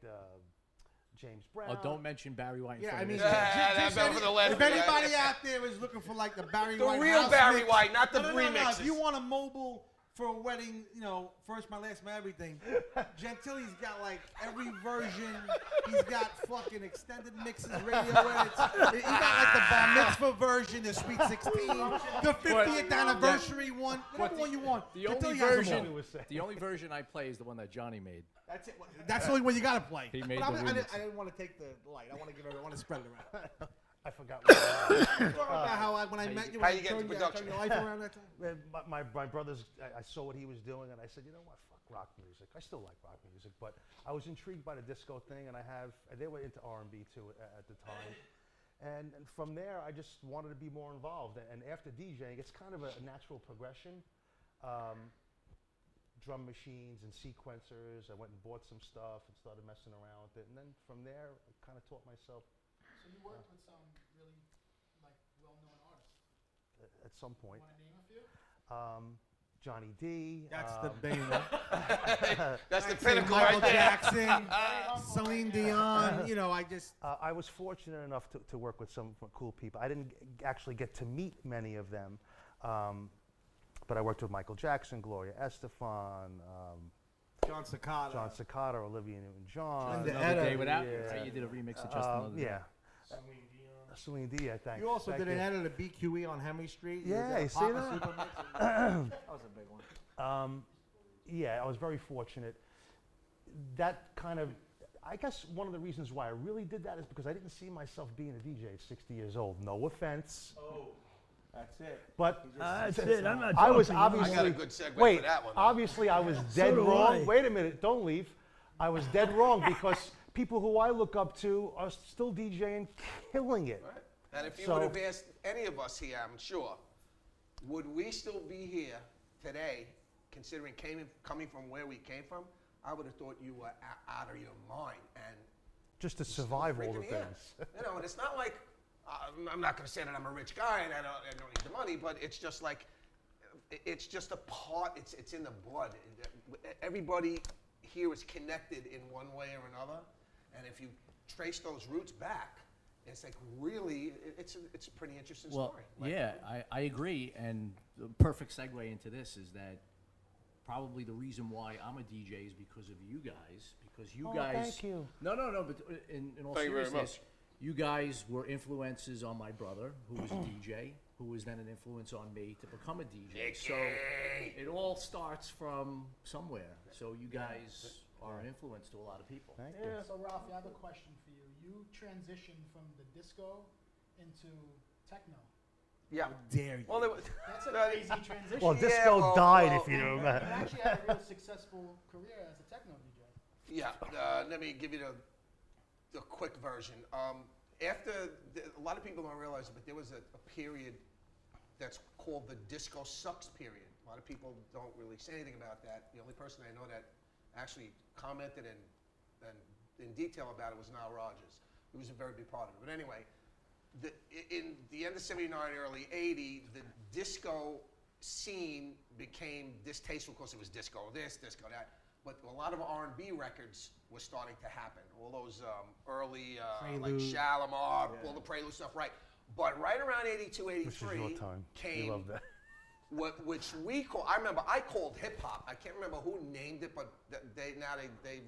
Speaker 5: James Brown.
Speaker 1: Oh, don't mention Barry White. In
Speaker 2: Yeah,
Speaker 1: front
Speaker 2: I
Speaker 1: of
Speaker 2: mean,
Speaker 1: this
Speaker 6: Yeah,
Speaker 1: guy.
Speaker 6: that's better for the last
Speaker 2: if
Speaker 6: one,
Speaker 2: anybody
Speaker 6: yeah.
Speaker 2: out there is looking for like the Barry
Speaker 6: The
Speaker 2: White
Speaker 6: real
Speaker 2: house
Speaker 6: Barry
Speaker 2: mix-
Speaker 6: White, not the
Speaker 2: no,
Speaker 6: remixes.
Speaker 2: If you want a mobile for a wedding, first, my last, my everything, Gentili's got like every version. He's got fucking extended mixes, radio edits. He got like the bar mitzvah version, the Sweet 16, the 50th anniversary one, whatever one you want.
Speaker 1: The only
Speaker 2: Gentili has them all.
Speaker 1: version,
Speaker 5: was saying.
Speaker 1: the only version I play is the one that Johnny made.
Speaker 2: That's it. That's the only one you gotta play.
Speaker 1: He made
Speaker 2: But
Speaker 1: the
Speaker 2: I
Speaker 1: remixes.
Speaker 2: didn't want to take the light. I want to give everyone. I want to spread it around.
Speaker 5: I forgot. What
Speaker 2: Talk about how when I met you,
Speaker 6: how
Speaker 2: I
Speaker 6: you get into
Speaker 2: turned
Speaker 6: production.
Speaker 2: your life around that time.
Speaker 5: my brothers, I saw what he was doing, and I said, you know what, fuck rock music. I still like rock music, but I was intrigued by the disco thing, and they were into R&B too at the time. And from there, I just wanted to be more involved. And after DJing, it's kind of a natural progression. Drum machines and sequencers. I went and bought some stuff and started messing around with it. And then from there, I kind of taught myself
Speaker 3: So you worked with some really well-known artists.
Speaker 5: at some point.
Speaker 3: Want to name a few?
Speaker 5: Johnny D.
Speaker 2: That's the main one.
Speaker 6: That's the
Speaker 2: Say
Speaker 6: pinnacle
Speaker 2: Michael
Speaker 6: right there.
Speaker 2: Jackson, Celine Dion. I just.
Speaker 5: I was fortunate enough to work with some cool people. I didn't actually get to meet many of them, but I worked with Michael Jackson, Gloria Estefan,
Speaker 2: John Cicada.
Speaker 5: John Cicada, Olivia Newton-John.
Speaker 2: Linda
Speaker 1: Another
Speaker 2: Etta.
Speaker 1: Day Without You.
Speaker 5: Yeah.
Speaker 1: Right? You did a remix of Just Another Day.
Speaker 5: Yeah. Celine Dion, thanks.
Speaker 2: You also
Speaker 5: Thank
Speaker 2: did an edit of BQE on Henry Street.
Speaker 5: Yeah,
Speaker 2: did
Speaker 5: you see
Speaker 2: Papa
Speaker 5: that?
Speaker 2: Super Mix. That was a big one.
Speaker 5: Yeah, I was very fortunate. That kind of, I guess one of the reasons why I really did that is because I didn't see myself being a DJ at 60 years old. No offense.
Speaker 2: That's it.
Speaker 5: But
Speaker 4: That's it. I'm not
Speaker 5: I was
Speaker 4: talking, you know.
Speaker 5: obviously.
Speaker 6: I got a good segue
Speaker 5: wait,
Speaker 6: for that one.
Speaker 5: obviously I was dead
Speaker 4: do
Speaker 5: wrong.
Speaker 4: I.
Speaker 5: Wait a minute, don't leave. I was dead wrong because people who I look up to are still DJing, killing it.
Speaker 6: Right. And if you
Speaker 5: So-
Speaker 6: would have asked any of us here, I'm sure, would we still be here today, considering coming from where we came from? I would have thought you were out of your mind. And
Speaker 5: Just to survive all the
Speaker 6: freaking, yeah.
Speaker 5: things.
Speaker 6: You know, and it's not like I'm not going to say that I'm a rich guy and I don't need the money, but it's just like it's just a part. It's in the blood. Everybody here is connected in one way or another, and if you trace those roots back, it's like really it's a pretty interesting
Speaker 1: Well,
Speaker 6: story. Like,
Speaker 1: yeah, I agree. And the perfect segue into this is that probably the reason why I'm a DJ is because of you guys. Because you
Speaker 5: Oh,
Speaker 1: guys.
Speaker 5: thank you.
Speaker 1: No. But in all
Speaker 6: Thank you very
Speaker 1: seriousness,
Speaker 6: much.
Speaker 1: you guys were influences on my brother, who was a DJ, who was then an influence on me to become a DJ. So it all starts from somewhere. So you guys are an influence to a lot of people.
Speaker 5: Thank you.
Speaker 3: So Ralph, I have a question for you. You transitioned from the disco into techno.
Speaker 6: yeah.
Speaker 2: Dare you?
Speaker 6: Well, there was,
Speaker 3: That's a crazy transition.
Speaker 5: Well,
Speaker 3: you
Speaker 5: disco
Speaker 6: well,
Speaker 5: died,
Speaker 6: well,
Speaker 5: if you know
Speaker 3: you
Speaker 5: that.
Speaker 3: actually had a real successful career as a techno DJ.
Speaker 6: Yeah, let me give you the quick version. A lot of people don't realize it, but there was a period that's called the disco sucks period. A lot of people don't really say anything about that. The only person I know that actually commented and in detail about it was Nile Rodgers. He was a very big part of it. But anyway, in the end of '79, early '80, the disco scene became distasteful because it was disco this, disco that. But a lot of R&B records were starting to happen. All those early, like
Speaker 2: Prelude.
Speaker 6: Shalimar, all the Prelude stuff, right? But right around '82,
Speaker 5: This is
Speaker 6: '83
Speaker 5: your time.
Speaker 6: came
Speaker 5: You love that.
Speaker 6: which we call. I remember I called hip hop. I can't remember who named it, but they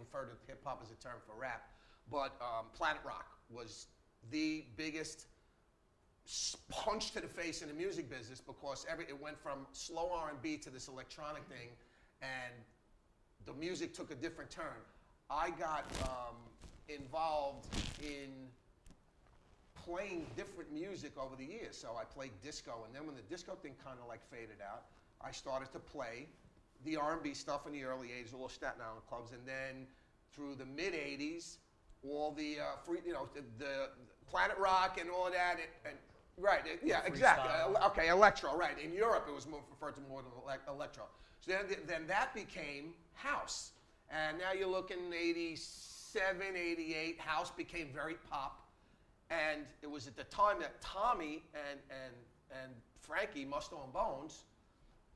Speaker 6: refer to hip hop as a term for rap. But Planet Rock was the biggest punch to the face in the music business because it went from slow R&B to this electronic thing, and the music took a different turn. I got involved in playing different music over the years. So I played disco, and then when the disco thing kind of like faded out, I started to play the R&B stuff in the early '80s, all the Staten Island clubs, and then through the mid '80s, all the free, the Planet Rock and all of that, and right, yeah, exactly. Okay, electro, right. In Europe, it was referred to more than electro. So then that became house, and now you're looking '87, '88. House became very pop. And it was at the time that Tommy and Frankie, Musto and Bones,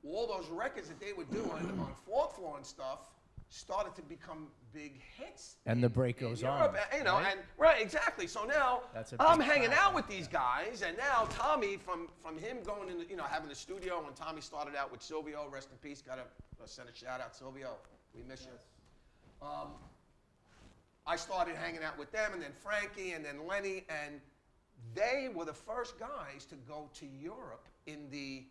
Speaker 6: all those records that they were doing on Fourth Floor and stuff started to become big hits.
Speaker 1: And the break goes on,
Speaker 6: Europe,
Speaker 1: right?
Speaker 6: and right, exactly. So now
Speaker 1: That's a
Speaker 6: I'm
Speaker 1: big
Speaker 6: hanging
Speaker 1: factor.
Speaker 6: out with these guys, and now Tommy, from him going in, having the studio, when Tommy started out with Silvio, rest in peace, gotta send a shout out, Silvio, we miss you. I started hanging out with them, and then Frankie, and then Lenny, and they were the first guys to go to Europe in the,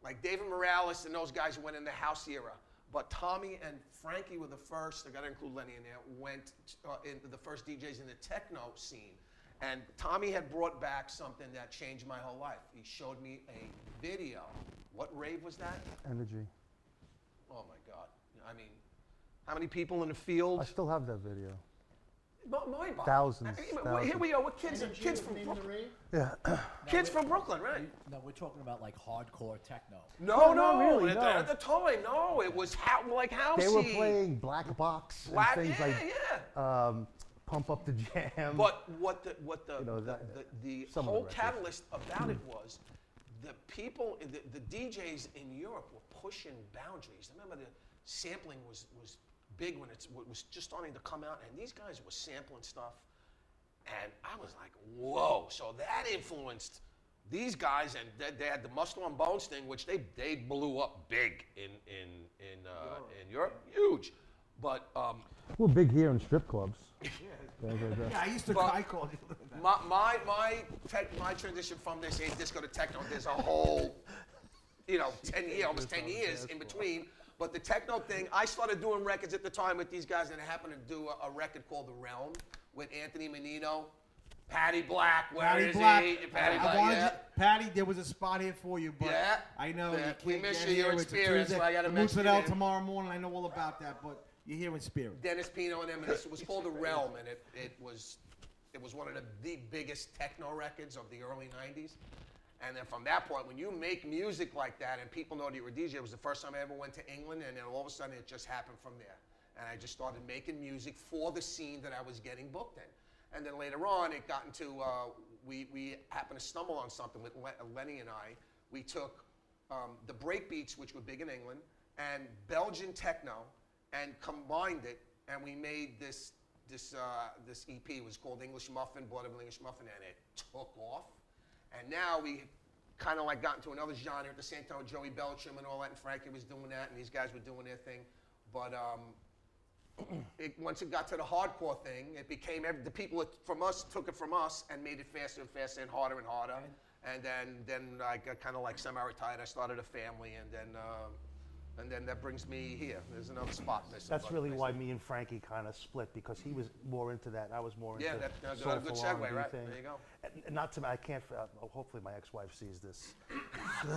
Speaker 6: like David Morales and those guys went in the house era. But Tommy and Frankie were the first, I gotta include Lenny in there, went into the first DJs in the techno scene. And Tommy had brought back something that changed my whole life. He showed me a video. What rave was that?
Speaker 5: Energy.
Speaker 6: Oh my God. I mean, how many people in the field?
Speaker 5: I still have that video.
Speaker 6: Mind boggling.
Speaker 5: Thousands,
Speaker 6: Here
Speaker 5: thousands.
Speaker 6: we are with kids
Speaker 3: Energy
Speaker 6: kids
Speaker 3: was
Speaker 6: from
Speaker 3: the name of the
Speaker 6: Brooklyn.
Speaker 3: rave?
Speaker 6: Kids from Brooklyn, right?
Speaker 1: No, we're talking about like hardcore techno.
Speaker 6: No,
Speaker 5: no, really,
Speaker 6: at,
Speaker 5: no.
Speaker 6: At the time, no. It was like housey.
Speaker 5: They were playing Black Box
Speaker 6: Black,
Speaker 5: and things
Speaker 6: yeah,
Speaker 5: like
Speaker 6: yeah.
Speaker 5: Pump Up the Jam.
Speaker 6: But what the the
Speaker 5: some of the
Speaker 6: whole
Speaker 5: records.
Speaker 6: catalyst about it was the people, the DJs in Europe were pushing boundaries. Remember, the sampling was big when it was just starting to come out, and these guys were sampling stuff, and I was like, whoa! So that influenced these guys, and they had the Muscle and Bones thing, which they blew up big in Europe, huge. But
Speaker 5: We're big here in strip clubs.
Speaker 2: Yeah, I used to.
Speaker 6: But-
Speaker 2: I called you.
Speaker 6: my transition from this disco to techno, there's a whole almost 10 years in between. But the techno thing, I started doing records at the time with these guys, and I happened to do a record called The Realm with Anthony Menino, Patty Black. Where
Speaker 2: Patty
Speaker 6: is
Speaker 2: Black.
Speaker 6: he? Patty
Speaker 2: I
Speaker 6: Black,
Speaker 2: wanted
Speaker 6: yeah.
Speaker 2: Patty, there was a spot here for you, but
Speaker 6: Yeah.
Speaker 2: I know
Speaker 6: Yeah.
Speaker 2: you
Speaker 6: We
Speaker 2: can't
Speaker 6: miss
Speaker 2: get
Speaker 6: you, your
Speaker 2: here. It's a
Speaker 6: experience,
Speaker 2: Tuesday.
Speaker 6: so I gotta
Speaker 2: The
Speaker 6: mention
Speaker 2: Moose
Speaker 6: it.
Speaker 2: tomorrow morning. I know all about that, but you're here in spirit.
Speaker 6: Dennis Pino and them, and it was called The Realm, and it was one of the biggest techno records of the early 90s. And then from that point, when you make music like that and people know that you're a DJ, it was the first time I ever went to England, and then all of a sudden it just happened from there. And I just started making music for the scene that I was getting booked in. And then later on, it got into, we happened to stumble on something with Lenny and I. We took the breakbeats, which were big in England, and Belgian techno, and combined it, and we made this EP. It was called English Muffin, Blood of an English Muffin, and it took off. And now we kind of like got into another genre at the same time with Joey Beltram and all that, and Frankie was doing that, and these guys were doing their thing. But once it got to the hardcore thing, it became, the people from us took it from us and made it faster and faster and harder and harder. And then I got kind of like semi-retired. I started a family, and then that brings me here. There's another spot.
Speaker 5: That's really why me and Frankie kind of split, because he was more into that, and I was more into
Speaker 6: that's a
Speaker 5: soulful
Speaker 6: good segue,
Speaker 5: R&B
Speaker 6: right?
Speaker 5: thing.
Speaker 6: There you go.
Speaker 5: And not to, I can't. Hopefully, my ex-wife sees this.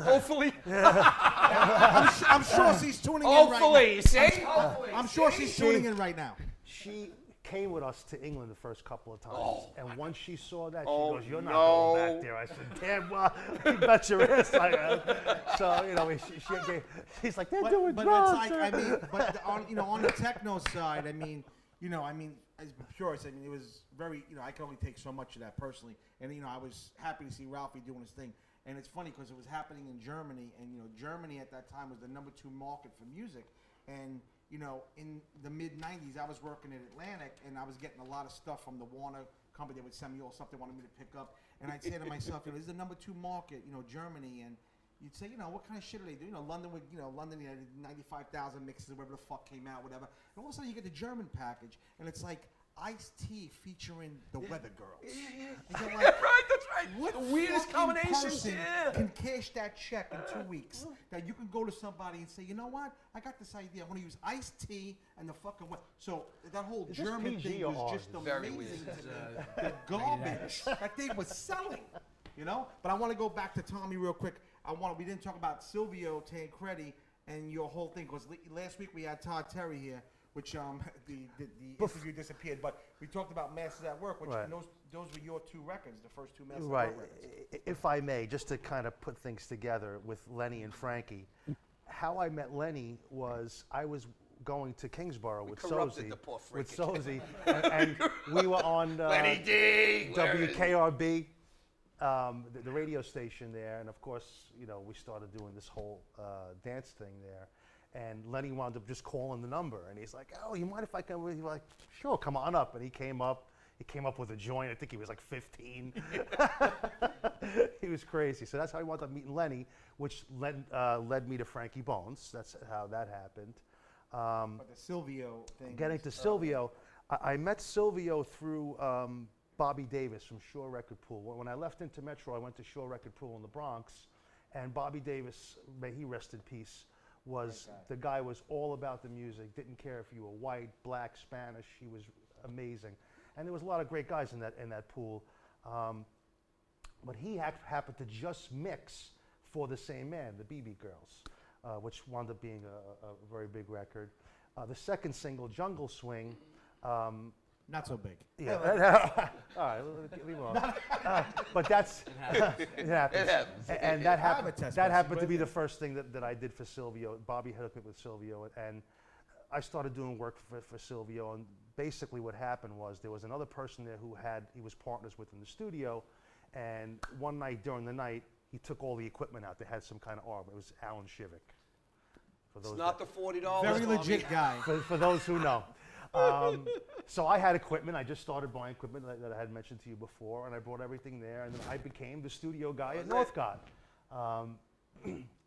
Speaker 6: Hopefully.
Speaker 2: I'm sure she's tuning in right now.
Speaker 6: Hopefully, you see? Hopefully.
Speaker 2: I'm sure she's tuning in right now.
Speaker 5: She came with us to England the first couple of times, and once she saw that, she
Speaker 6: Oh,
Speaker 5: goes, "You're not
Speaker 6: no.
Speaker 5: going back there." I said, "Damn well, you bet your ass I am." So she's like, "They're doing
Speaker 2: But
Speaker 5: drugs."
Speaker 2: it's like, I mean, but on the techno side, I mean, as sure, I mean, it was very, I can only take so much of that personally, and I was happy to see Ralphie doing his thing, and it's funny because it was happening in Germany, and Germany at that time was the #2 market for music, and in the mid '90s, I was working at Atlantic, and I was getting a lot of stuff from the Warner company. They would send me all stuff they wanted me to pick up, and I'd say to myself, this is the #2 market, Germany, and you'd say, what kind of shit are they doing? London would, London, 95,000 mixes, whatever the fuck came out, whatever. And all of a sudden you get the German package, and it's like Ice-T featuring the Weather Girls. And you're like,
Speaker 6: Right, that's right.
Speaker 2: what
Speaker 6: The weirdest
Speaker 2: fucking
Speaker 6: combinations,
Speaker 2: person
Speaker 6: yeah.
Speaker 2: can cash that check in 2 weeks? That you can go to somebody and say, you know what? I got this idea. I want to use Ice-T and the fucking what? So that whole
Speaker 5: Is this
Speaker 2: German
Speaker 5: PG
Speaker 2: thing
Speaker 5: or
Speaker 2: was
Speaker 5: R?
Speaker 2: just
Speaker 6: Very
Speaker 2: amazing
Speaker 6: weird.
Speaker 2: to me. The garbage that they were selling, But I want to go back to Tommy real quick. We didn't talk about Silvio Tancredi and your whole thing, because last week we had Todd Terry here, which the interview disappeared, but we talked about Masters at Work, which
Speaker 5: Right.
Speaker 2: and those were your 2 records, the first 2 Masters
Speaker 5: Right.
Speaker 2: at Work records.
Speaker 5: If I may, just to kind of put things together with Lenny and Frankie, how I met Lenny was I was going to Kingsborough with
Speaker 6: corrupted
Speaker 5: Sozy,
Speaker 6: the poor
Speaker 5: with
Speaker 6: freak.
Speaker 5: Sozy, and we were on
Speaker 6: Lenny D. where is he?
Speaker 5: WKRB, the radio station there, and of course, we started doing this whole dance thing there. And Lenny wound up just calling the number, and he's like, "Oh, you mind if I come with you?" Like, "Sure, come on up." And he came up. He came up with a joint. I think he was like 15. He was crazy. So that's how he wound up meeting Lenny, which led me to Frankie Bones. That's how that happened.
Speaker 2: But the Silvio thing.
Speaker 5: Getting to Silvio, I met Silvio through Bobby Davis from Shore Record Pool. When I left Intermetro, I went to Shore Record Pool in the Bronx, and Bobby Davis, may he rest in peace, the guy was all about the music, didn't care if you were white, black, Spanish. He was amazing. And there was a lot of great guys in that pool. But he happened to just mix For the Same Man, the BB Girls, which wound up being a very big record. The second single, Jungle Swing,
Speaker 2: Not so big.
Speaker 5: yeah. All right, leave it alone. But that's it happens.
Speaker 6: It happens.
Speaker 5: And that
Speaker 2: I have
Speaker 5: happened.
Speaker 2: a test
Speaker 5: That
Speaker 2: message,
Speaker 5: happened to
Speaker 2: but-
Speaker 5: be the first thing that I did for Silvio. Bobby hooked me with Silvio, and I started doing work for Silvio. And basically, what happened was there was another person there he was partners with in the studio. And one night during the night, he took all the equipment out. They had some kind of arm. It was Alan Shivik. For
Speaker 6: It's
Speaker 5: those
Speaker 6: not the $40.
Speaker 2: Very
Speaker 6: Tommy.
Speaker 2: legit guy.
Speaker 5: for those who know. So I had equipment. I just started buying equipment that I had mentioned to you before, and I brought everything there, and then I became the studio guy at Northcott.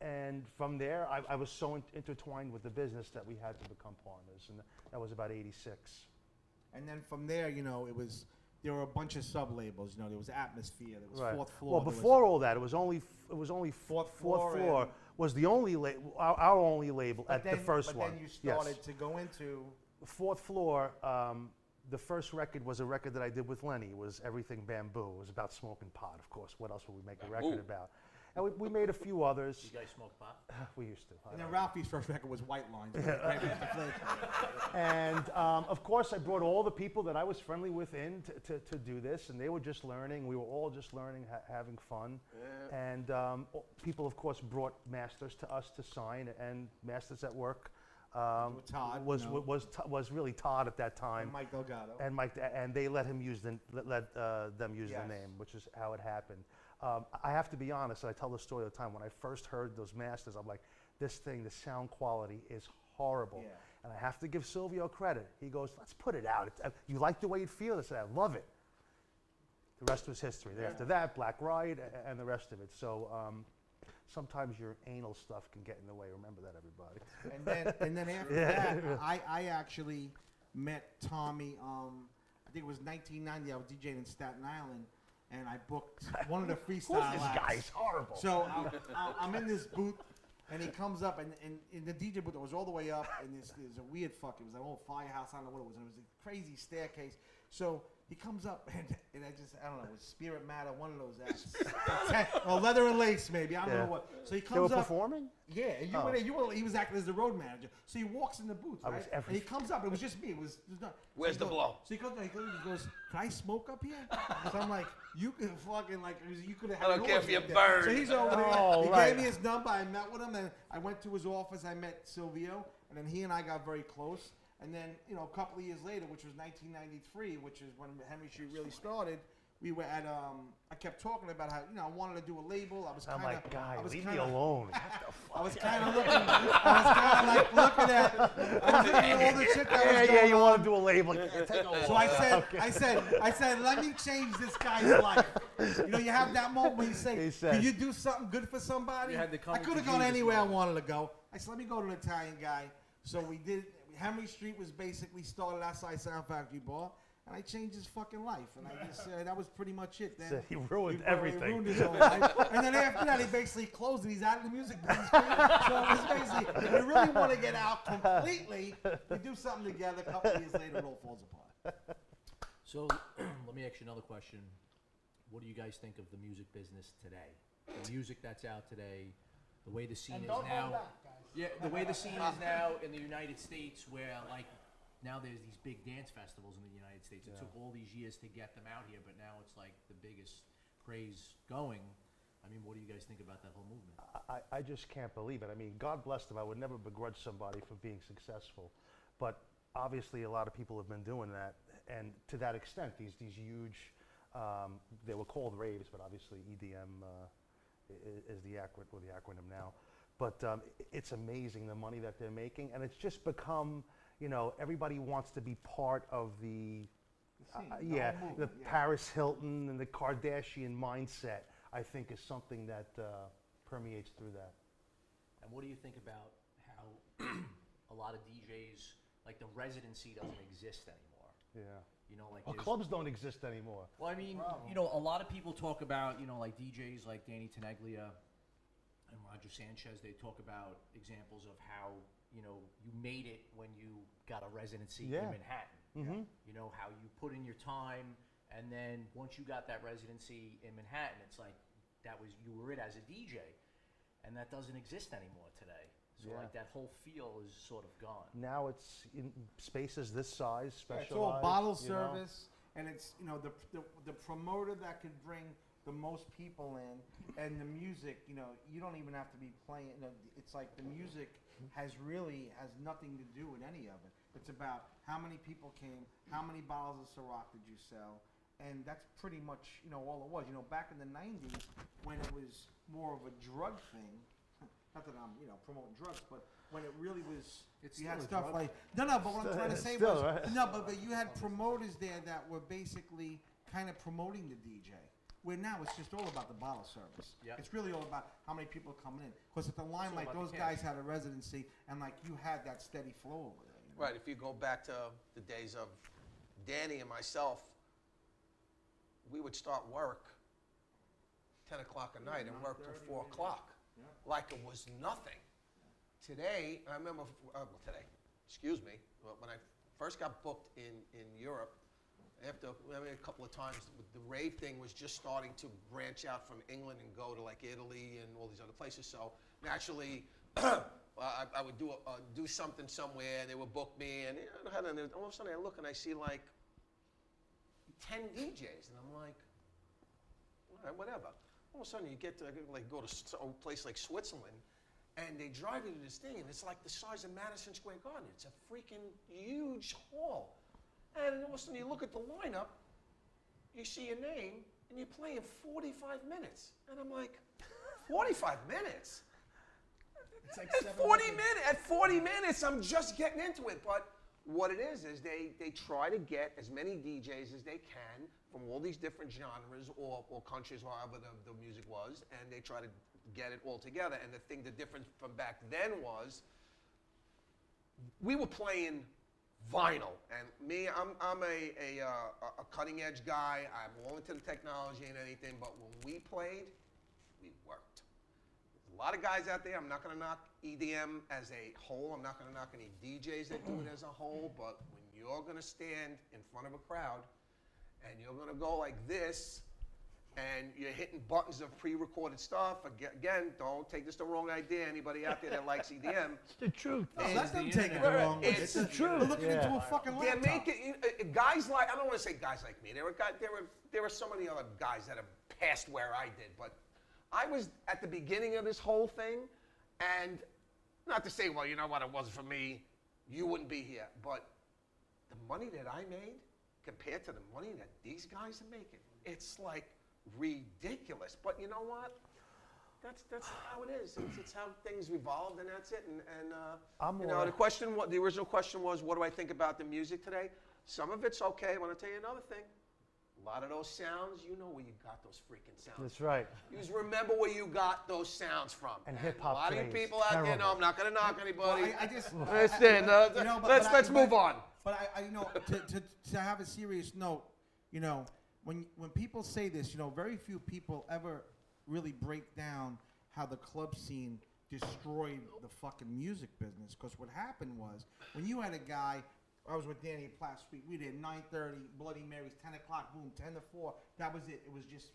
Speaker 5: And from there, I was so intertwined with the business that we had to become partners, and that was about '86.
Speaker 2: And then from there, there were a bunch of sub labels. There was Atmosphere, there was
Speaker 5: Right.
Speaker 2: Fourth Floor.
Speaker 5: Well,
Speaker 2: there was-
Speaker 5: before all that, it was only
Speaker 2: Fourth
Speaker 5: Floor,
Speaker 2: Floor
Speaker 5: was the only label, our only label at the first
Speaker 2: but
Speaker 5: one.
Speaker 2: then you
Speaker 5: Yes.
Speaker 2: started to go into.
Speaker 5: Fourth Floor, the first record was a record that I did with Lenny. It was Everything Bamboo. It was about smoking pot, of course. What else would we make a record about? And we made a few others.
Speaker 1: You guys smoke pot?
Speaker 5: We used to. I
Speaker 2: And
Speaker 5: don't
Speaker 2: then Ralphie's first record was White Lines.
Speaker 5: And of course, I brought all the people that I was friendly with in to do this, and they were just learning. We were all just learning, having fun. And people, of course, brought masters to us to sign, and Masters at Work
Speaker 2: Todd,
Speaker 5: was
Speaker 2: you know.
Speaker 5: was really Todd at that time.
Speaker 2: And Mike Delgado.
Speaker 5: And Mike, and they let him use them use
Speaker 2: Yes.
Speaker 5: the name, which is how it happened. I have to be honest, and I tell the story all the time. When I first heard those masters, I'm like, this thing, the sound quality is horrible.
Speaker 2: Yeah.
Speaker 5: And I have to give Silvio credit. He goes, let's put it out. You like the way it feels? I said, I love it. The rest was history. After that, Black Riot and the rest of it. So sometimes your anal stuff can get in the way. Remember that, everybody.
Speaker 2: And then after that, I actually met Tommy. I think it was 1990. I was DJing in Staten Island, and I booked one of the freestyle
Speaker 5: This
Speaker 2: acts.
Speaker 5: guy's horrible.
Speaker 2: So I'm in this booth, and he comes up, and in the DJ booth, it was all the way up, and there's a weird it was an old firehouse, I don't know what it was, and it was a crazy staircase. So he comes up, and I don't know, it was Spirit Matter, one of those acts. Or Leather and Lace, maybe, I don't
Speaker 5: Yeah.
Speaker 2: know what. So he
Speaker 5: They were
Speaker 2: comes up.
Speaker 5: performing?
Speaker 2: Yeah, and he was acting as the road manager. So he walks in the booth,
Speaker 5: I
Speaker 2: right?
Speaker 5: was
Speaker 2: And he comes up. It was just me. It was not.
Speaker 6: Where's
Speaker 2: so
Speaker 6: the
Speaker 2: he goes-
Speaker 6: blow?
Speaker 2: So he goes, he goes, "Can I smoke up here?" So I'm like, "You could fucking like, you could have."
Speaker 6: I don't care if you
Speaker 2: there."
Speaker 6: burn.
Speaker 2: So he's over there.
Speaker 5: Oh,
Speaker 2: He
Speaker 5: right.
Speaker 2: gave me his number. I met with him, and I went to his office. I met Silvio, and then he and I got very close. And then, a couple of years later, which was 1993, which is when Henry Street really started, we were at, I kept talking about how, I wanted to do a label. I was
Speaker 5: I'm
Speaker 2: kind
Speaker 5: like,
Speaker 2: of,
Speaker 5: guy,
Speaker 2: I was
Speaker 5: leave me
Speaker 2: kinda-
Speaker 5: alone.
Speaker 2: I was kind of looking, like looking at, I was looking at all the shit that was going
Speaker 5: you
Speaker 2: on.
Speaker 5: want to do a label. Yeah, take over.
Speaker 2: So I said, let me change this guy's life. You have that moment where you say,
Speaker 5: He said-
Speaker 2: can you do something good for somebody?
Speaker 1: You had the
Speaker 2: I
Speaker 1: coming
Speaker 2: could have
Speaker 1: to
Speaker 2: gone
Speaker 1: Jesus
Speaker 2: anywhere I
Speaker 1: moment.
Speaker 2: wanted to go. I said, let me go to an Italian guy. So we did. Henry Street was basically started outside Sound Factory Bar, and I changed his fucking life. And I just that was pretty much it. Then
Speaker 5: So he ruined
Speaker 2: He
Speaker 5: everything.
Speaker 2: ruined his whole life. And then after that, he basically closed it. He's out of the music business. So it was basically, if you really want to get out completely, we do something together. A couple of years later, it all falls apart.
Speaker 1: So let me ask you another question. What do you guys think of the music business today? The music that's out today, the way the scene
Speaker 3: And
Speaker 1: is
Speaker 3: don't
Speaker 1: now.
Speaker 3: hold back, guys.
Speaker 1: Yeah, the way the scene is now in the United States, where now there's these big dance festivals in the United States. It took all these years to get them out here, but now it's like the biggest craze going. I mean, what do you guys think about that whole movement?
Speaker 5: I just can't believe it. I mean, God bless them. I would never begrudge somebody for being successful. But obviously, a lot of people have been doing that. And to that extent, these huge, they were called raves, but obviously EDM is the acronym now. But it's amazing the money that they're making. And it's just become, everybody wants to be part of the,
Speaker 2: whole
Speaker 5: the
Speaker 2: movement, yeah.
Speaker 5: Paris Hilton and the Kardashian mindset, I think, is something that permeates through that.
Speaker 1: And what do you think about how a lot of DJs, like the residency doesn't exist anymore?
Speaker 5: Yeah.
Speaker 1: Like
Speaker 5: Well,
Speaker 1: there's-
Speaker 5: clubs don't exist anymore.
Speaker 1: Well, I mean, a lot of people talk about, like DJs like Danny Tenaglia and Roger Sanchez. They talk about examples of how, you made it when you got a residency
Speaker 5: Yeah.
Speaker 1: in Manhattan. How you put in your time, and then once you got that residency in Manhattan, it's like you were it as a DJ, and that doesn't exist anymore today. So like that whole feel is sort of gone.
Speaker 5: Now it's in spaces this size, specialized.
Speaker 2: It's all bottle
Speaker 5: you know.
Speaker 2: service, and it's the promoter that could bring the most people in, and the music. You don't even have to be playing. It's like the music has nothing to do with any of it. It's about how many people came, how many bottles of Ciroc did you sell, and that's pretty much all it was. Back in the '90s when it was more of a drug thing. Not that I'm, promoting drugs, but when it really was,
Speaker 1: It's
Speaker 2: you had
Speaker 1: still a
Speaker 2: stuff
Speaker 1: drug.
Speaker 2: like but what I'm trying to say
Speaker 5: Still,
Speaker 2: was
Speaker 5: right?
Speaker 2: no, but you had promoters there that were basically kind of promoting the DJ. Where now it's just all about the bottle service.
Speaker 1: Yeah.
Speaker 2: It's really all about how many people are coming in. Because at the line,
Speaker 1: all
Speaker 2: like
Speaker 1: about
Speaker 2: those
Speaker 1: the
Speaker 2: guys
Speaker 1: cash.
Speaker 2: had a residency, and like you had that steady flow over there.
Speaker 6: Right, if you go back to the days of Danny and myself, we would start work 10 o'clock at night and work till 4 o'clock. like it was nothing. Today, I remember, excuse me, when I first got booked in Europe, after a couple of times, the rave thing was just starting to branch out from England and go to like Italy and all these other places. So naturally, I would do something somewhere, and they would book me, and all of a sudden I look and I see like 10 DJs, and I'm like, all right, whatever. All of a sudden you get to like go to some place like Switzerland, and they drive you to this thing, and it's like the size of Madison Square Garden. It's a freaking huge hall. And all of a sudden you look at the lineup, you see your name, and you're playing 45 minutes. And I'm like, 45 minutes?
Speaker 1: It's like
Speaker 6: At 40 minutes, I'm just getting into it. But what it is they try to get as many DJs as they can from all these different genres or countries, however the music was, and they try to get it all together. And the difference from back then was we were playing vinyl, and me, I'm a cutting edge guy. I'm all into the technology and anything, but when we played, we worked. There's a lot of guys out there. I'm not going to knock EDM as a whole. I'm not going to knock any DJs that do it as a whole, but when you're going to stand in front of a crowd and you're going to go like this, and you're hitting buttons of pre-recorded stuff. Again, don't take this the wrong idea. Anybody out there that likes EDM,
Speaker 4: It's the truth.
Speaker 2: No, let them take it the wrong way.
Speaker 6: It's the
Speaker 2: truth. They're looking into a fucking
Speaker 6: they're
Speaker 2: laptop.
Speaker 6: making guys like, I don't want to say guys like me. There were so many other guys that have passed where I did, but I was at the beginning of this whole thing, and not to say, well, you know what, it wasn't for me, you wouldn't be here, but the money that I made compared to the money that these guys are making, it's like ridiculous. But you know what? That's how it is. It's how things evolved, and that's it. And you know, the original question was, what do I think about the music today? Some of it's okay. I want to tell you another thing. A lot of those sounds, you know where you got those freaking sounds.
Speaker 5: That's right.
Speaker 6: You just remember where you got those sounds from.
Speaker 5: And hip-hop
Speaker 6: A lot of you
Speaker 5: today is
Speaker 6: people out there,
Speaker 5: terrible.
Speaker 6: no, I'm not going to knock anybody.
Speaker 2: I just
Speaker 6: Listen,
Speaker 2: you know, but
Speaker 6: let's move on.
Speaker 2: But I you know, to have a serious note, you know, when people say this, you know, very few people ever really break down how the club scene destroyed the fucking music business. Because what happened was, when you had a guy, I was with Danny last week, we did 9:30, Bloody Marys, 10 o'clock, boom, 10 to 4. That was it. It was just,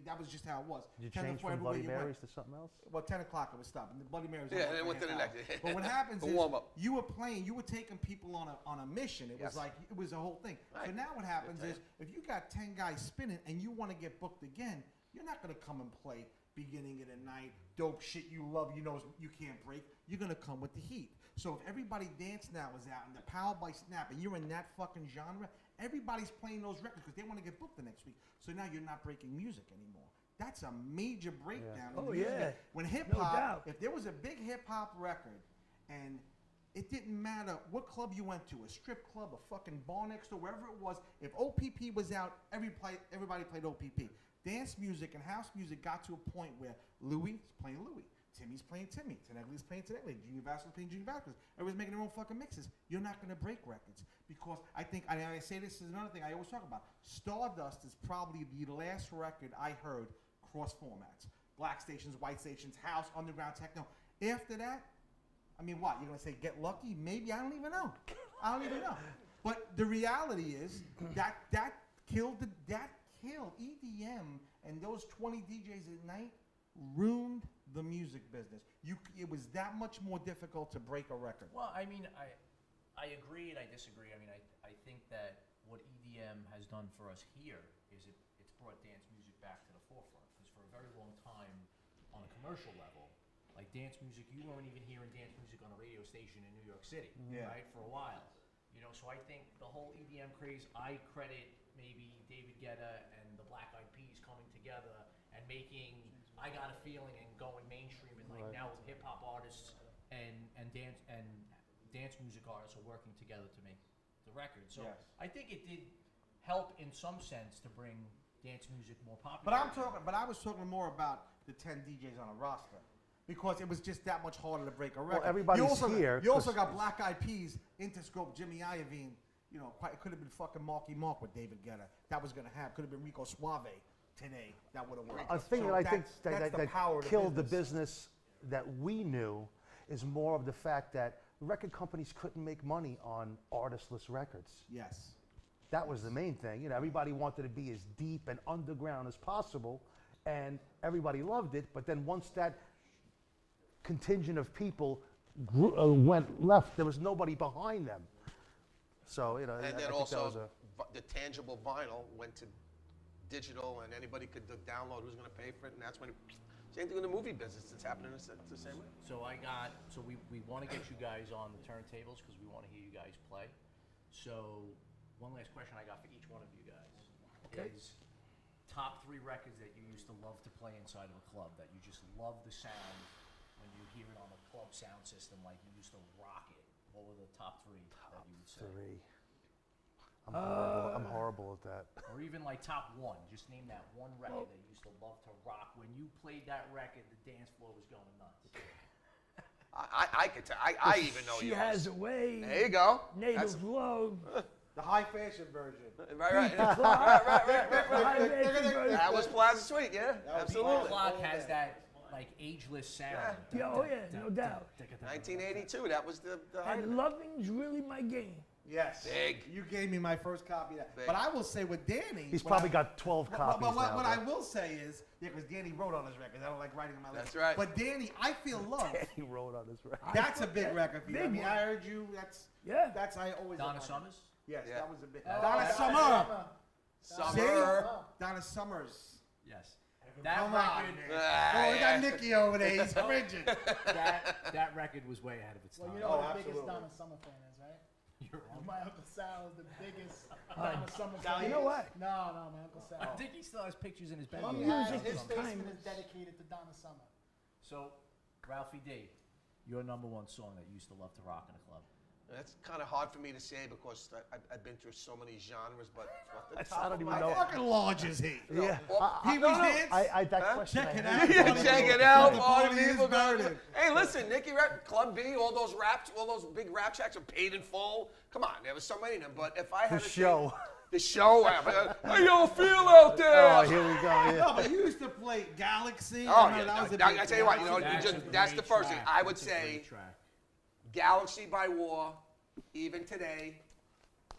Speaker 2: that was just how it was.
Speaker 5: Did you
Speaker 2: 10 to
Speaker 5: change
Speaker 2: 4
Speaker 5: from
Speaker 2: everywhere
Speaker 5: Bloody
Speaker 2: you went.
Speaker 5: Marys to something else?
Speaker 2: Well, 10 o'clock it would stop, and the Bloody Marys.
Speaker 6: Yeah,
Speaker 2: were
Speaker 6: and then
Speaker 2: for
Speaker 6: went to the
Speaker 2: half
Speaker 6: next.
Speaker 2: hour. But what happens
Speaker 6: A
Speaker 2: is
Speaker 6: warm-up.
Speaker 2: you were playing, you were taking people on a mission. It
Speaker 6: Yes.
Speaker 2: was like it was a whole thing. So
Speaker 6: Right.
Speaker 2: now what happens
Speaker 6: Good
Speaker 2: is if you got 10 guys spinning and you want to get booked again, you're not going to come and play beginning of the night, dope shit you love, you know you can't break. You're going to come with the heat. So if Everybody Dance Now is out and the Power by Snap and you're in that fucking genre, everybody's playing those records because they want to get booked the next week. So now you're not breaking music anymore. That's a major breakdown. in
Speaker 4: Oh,
Speaker 2: music.
Speaker 4: yeah.
Speaker 2: When hip
Speaker 4: No
Speaker 2: hop,
Speaker 4: doubt.
Speaker 2: if there was a big hip hop record and it didn't matter what club you went to, a strip club, a fucking bar next door, wherever it was, if OPP was out, everybody played OPP. Dance music and house music got to a point where Louis is playing Louis. Timmy's playing Timmy. Tenegli's playing Tenegli. Junior Vasquez playing Junior Vasquez. Everybody's making their own fucking mixes. You're not going to break records because I think, and I say this is another thing I always talk about. Stardust is probably the last record I heard cross formats. Black stations, white stations, house, underground, techno. After that, I mean, what? You're going to say Get Lucky? Maybe. I don't even know. I don't even know. But the reality is that killed EDM, and those 20 DJs at night ruined the music business. It was that much more difficult to break a record.
Speaker 1: Well, I mean, I agree and I disagree. I mean, I think that what EDM has done for us here is it's brought dance music back to the forefront. Because for a very long time, on a commercial level, like dance music, you weren't even hearing dance music on a radio station in New York City,
Speaker 2: Yeah.
Speaker 1: right? For a while, you know. So I think the whole EDM craze, I credit maybe David Guetta and the Black Eyed Peas coming together and making I Got a Feeling and going mainstream, and like now hip hop artists and dance music artists are working together to make the record. So
Speaker 2: Yes.
Speaker 1: I think it did help in some sense to bring dance music more popular.
Speaker 2: But I was talking more about the 10 DJs on a roster. Because it was just that much harder to break a record.
Speaker 5: everybody's here
Speaker 2: You also
Speaker 5: 'cause-
Speaker 2: got Black Eyed Peas, Interscope, Jimmy Iovine. You know, it could have been fucking Marky Mark with David Guetta. That was going to happen. Could have been Rico Suave today. That would have worked.
Speaker 5: A thing
Speaker 2: So
Speaker 5: that I think
Speaker 2: that's the power of
Speaker 5: that killed the business that we knew is more of the fact that record companies couldn't make money on artistless records.
Speaker 2: Yes.
Speaker 5: That was the main thing. You know, everybody wanted to be as deep and underground as possible, and everybody loved it. But then once that contingent of people went left, there was nobody behind them. So, you know, I
Speaker 6: And
Speaker 5: think
Speaker 6: then
Speaker 5: that
Speaker 6: also,
Speaker 5: was a...
Speaker 6: the tangible vinyl went to digital, and anybody could download who's going to pay for it, and that's when same thing in the movie business. It's happening the same way.
Speaker 1: So we want to get you guys on the turntables because we want to hear you guys play. So one last question I got for each one of you guys is top 3 records that you used to love to play inside of a club, that you just love the sound when you hear it on the club sound system, like you used to rock it. What were the top 3 that you would say?
Speaker 5: 3. I'm horrible at that.
Speaker 1: Or even like top 1. Just name that one record that you used to love to rock. When you played that record, the dance floor was going nuts.
Speaker 6: I could tell. I even know
Speaker 4: She
Speaker 6: yours.
Speaker 4: has a way.
Speaker 6: There you go.
Speaker 4: Native love.
Speaker 2: The high fashion version.
Speaker 6: Right. That was Plaza Suite, yeah, absolutely.
Speaker 1: Clock has that like ageless sound.
Speaker 4: Yeah, oh yeah, no doubt.
Speaker 6: 1982, that was the height of
Speaker 4: And
Speaker 6: it.
Speaker 4: loving's really my game.
Speaker 2: Yes.
Speaker 6: Big.
Speaker 2: You gave me my first copy of that.
Speaker 6: Big.
Speaker 2: But I will say with Danny.
Speaker 5: He's
Speaker 2: what
Speaker 5: probably
Speaker 2: I-
Speaker 5: got 12 copies
Speaker 2: But
Speaker 5: now.
Speaker 2: what I will say is, yeah, because Danny wrote on his records. I don't like writing on my
Speaker 6: That's
Speaker 2: list.
Speaker 6: right.
Speaker 2: But Danny, I Feel Love.
Speaker 5: He wrote on his record.
Speaker 2: That's a big record for you. I
Speaker 4: Big
Speaker 2: mean,
Speaker 4: one.
Speaker 2: I heard you.
Speaker 4: Yeah.
Speaker 2: That's I always.
Speaker 1: Donna
Speaker 2: admired.
Speaker 1: Summers?
Speaker 2: Yes,
Speaker 6: Yeah.
Speaker 2: that was a big.
Speaker 3: Oh,
Speaker 2: Donna Summer.
Speaker 6: Summer.
Speaker 2: Donna Summers.
Speaker 1: Yes. That
Speaker 2: Come on,
Speaker 1: record,
Speaker 2: man.
Speaker 6: Ah,
Speaker 2: Oh, we
Speaker 6: yeah.
Speaker 2: got Nicky over there. He's cringing.
Speaker 1: that record was way ahead of its time.
Speaker 3: Well, you know
Speaker 2: Oh,
Speaker 3: what the biggest
Speaker 2: absolutely.
Speaker 3: Donna Summer fan is, right?
Speaker 1: You're wrong.
Speaker 3: My Uncle Sal is the biggest Donna Summer fan.
Speaker 4: You know what?
Speaker 3: No, my Uncle Sal.
Speaker 1: I think he still has pictures in his
Speaker 3: He
Speaker 1: bedroom.
Speaker 3: has,
Speaker 4: Music
Speaker 3: his
Speaker 4: is
Speaker 3: basement
Speaker 4: timeless.
Speaker 3: is dedicated to Donna Summer.
Speaker 1: So, Ralphie D, your number 1 song that you used to love to rock in a club.
Speaker 6: That's kind of hard for me to say because I've been through so many genres, but off the
Speaker 5: I
Speaker 6: top
Speaker 5: don't
Speaker 6: of
Speaker 5: even
Speaker 6: my
Speaker 5: know.
Speaker 6: head-
Speaker 2: Fucking large is he?
Speaker 5: Yeah.
Speaker 2: Pee Wee's Dance?
Speaker 5: That
Speaker 6: Huh?
Speaker 5: question
Speaker 2: Check
Speaker 5: I
Speaker 2: it
Speaker 5: had.
Speaker 2: out.
Speaker 6: Yeah, check it out.
Speaker 2: The
Speaker 6: All the
Speaker 2: party is
Speaker 6: people going.
Speaker 2: burning.
Speaker 6: Hey, listen, Nicky Rap, Club B, all those big rap tracks are paid in full. Come on, there was so many of them. But if I had
Speaker 5: The
Speaker 6: to
Speaker 5: show.
Speaker 6: the show, how y'all feel out there?
Speaker 5: Oh, here we go.
Speaker 2: No,
Speaker 5: Yeah.
Speaker 2: but you used to play Galaxy.
Speaker 6: Oh,
Speaker 2: I know
Speaker 6: yeah.
Speaker 2: that was a
Speaker 6: I
Speaker 2: big
Speaker 6: tell you what, you
Speaker 2: Galaxy.
Speaker 6: know,
Speaker 1: That's
Speaker 6: just-
Speaker 1: a
Speaker 6: that's
Speaker 1: great
Speaker 6: the first thing.
Speaker 1: track.
Speaker 6: I would
Speaker 1: That's a
Speaker 6: say
Speaker 1: great track.
Speaker 6: Galaxy by War, even today,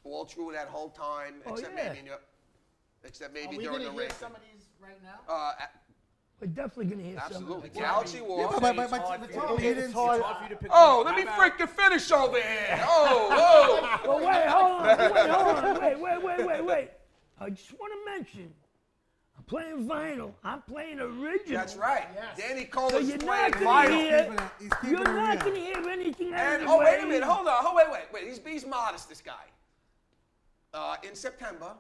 Speaker 6: all through that whole time,
Speaker 4: Oh,
Speaker 6: except
Speaker 4: yeah.
Speaker 6: maybe except
Speaker 3: Are
Speaker 6: maybe
Speaker 3: we
Speaker 6: during
Speaker 3: gonna
Speaker 6: the
Speaker 3: hear
Speaker 6: race.
Speaker 3: some of these right now?
Speaker 4: We're definitely gonna hear
Speaker 6: Absolutely.
Speaker 4: some.
Speaker 6: Galaxy War.
Speaker 2: Yeah, but Tom, he didn't.
Speaker 1: It's hard for you to pick
Speaker 6: Oh,
Speaker 1: one.
Speaker 6: let me
Speaker 1: How about-
Speaker 6: freaking finish over here. Oh,
Speaker 4: Well, wait, hold on. Wait. I just want to mention, I'm playing vinyl. I'm playing original.
Speaker 6: That's right.
Speaker 3: Yes.
Speaker 6: Danny Cole
Speaker 4: So
Speaker 6: is
Speaker 4: you're
Speaker 6: playing
Speaker 4: not gonna
Speaker 6: vinyl.
Speaker 4: hear.
Speaker 2: He's keeping
Speaker 4: You're
Speaker 2: it
Speaker 4: not
Speaker 2: real.
Speaker 4: gonna hear anything
Speaker 6: And
Speaker 4: anyway.
Speaker 6: oh, wait a minute. Hold on. Wait. He's modest, this guy. In September,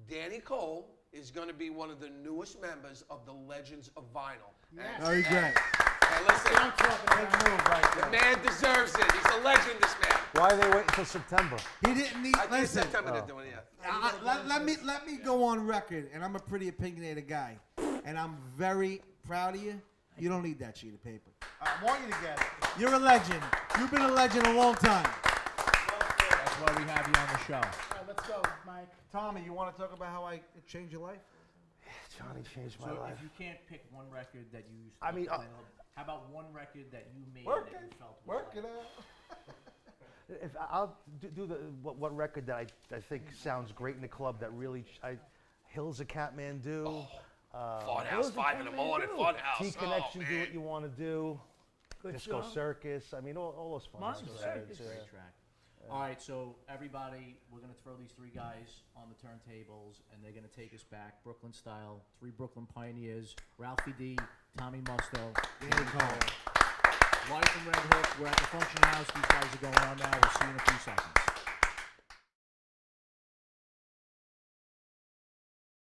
Speaker 6: Danny Cole is going to be one of the newest members of the Legends of Vinyl.
Speaker 3: Yes.
Speaker 2: Very great.
Speaker 6: And listen,
Speaker 3: I'm talking about.
Speaker 2: Big move right
Speaker 6: the
Speaker 2: there.
Speaker 6: man deserves it. He's a legend, this man.
Speaker 5: Why are they waiting until September?
Speaker 2: He didn't need.
Speaker 6: I think
Speaker 2: Listen.
Speaker 6: September they're doing it.
Speaker 2: Let me go on record, and I'm a pretty opinionated guy, and I'm very proud of you. You don't need that sheet of paper. I want you to get it. You're a legend. You've been a legend a long time.
Speaker 1: That's why we have you on the show.
Speaker 3: All right, let's go, Mike.
Speaker 2: Tommy, you want to talk about how it changed your life?
Speaker 5: Johnny changed my
Speaker 1: So
Speaker 5: life.
Speaker 1: if you can't pick one record that you used to
Speaker 5: I mean,
Speaker 1: play, how about one record that you made
Speaker 2: Work
Speaker 1: that
Speaker 2: it.
Speaker 1: you felt was
Speaker 2: Work
Speaker 1: like-
Speaker 2: it out.
Speaker 5: If I'll do the what record that I think sounds great in the club that really Hills of Kathmandu,
Speaker 6: Funhouse, 5 in the morning, Funhouse.
Speaker 5: T Connection,
Speaker 6: Oh,
Speaker 5: do
Speaker 6: man.
Speaker 5: what you want to do,
Speaker 4: Good
Speaker 5: Disco
Speaker 4: song.
Speaker 5: Circus. I mean, all those fun
Speaker 4: Monster
Speaker 5: records,
Speaker 4: Circus.
Speaker 5: yeah.
Speaker 1: Great track. All right, so everybody, we're gonna throw these 3 guys on the turntables, and they're gonna take us back, Brooklyn style. 3 Brooklyn pioneers: Ralphie D, Tommy Musto, Danny Cole. Live from Red Hook. We're at the Function House. These guys are going on now. We'll see you in a few seconds.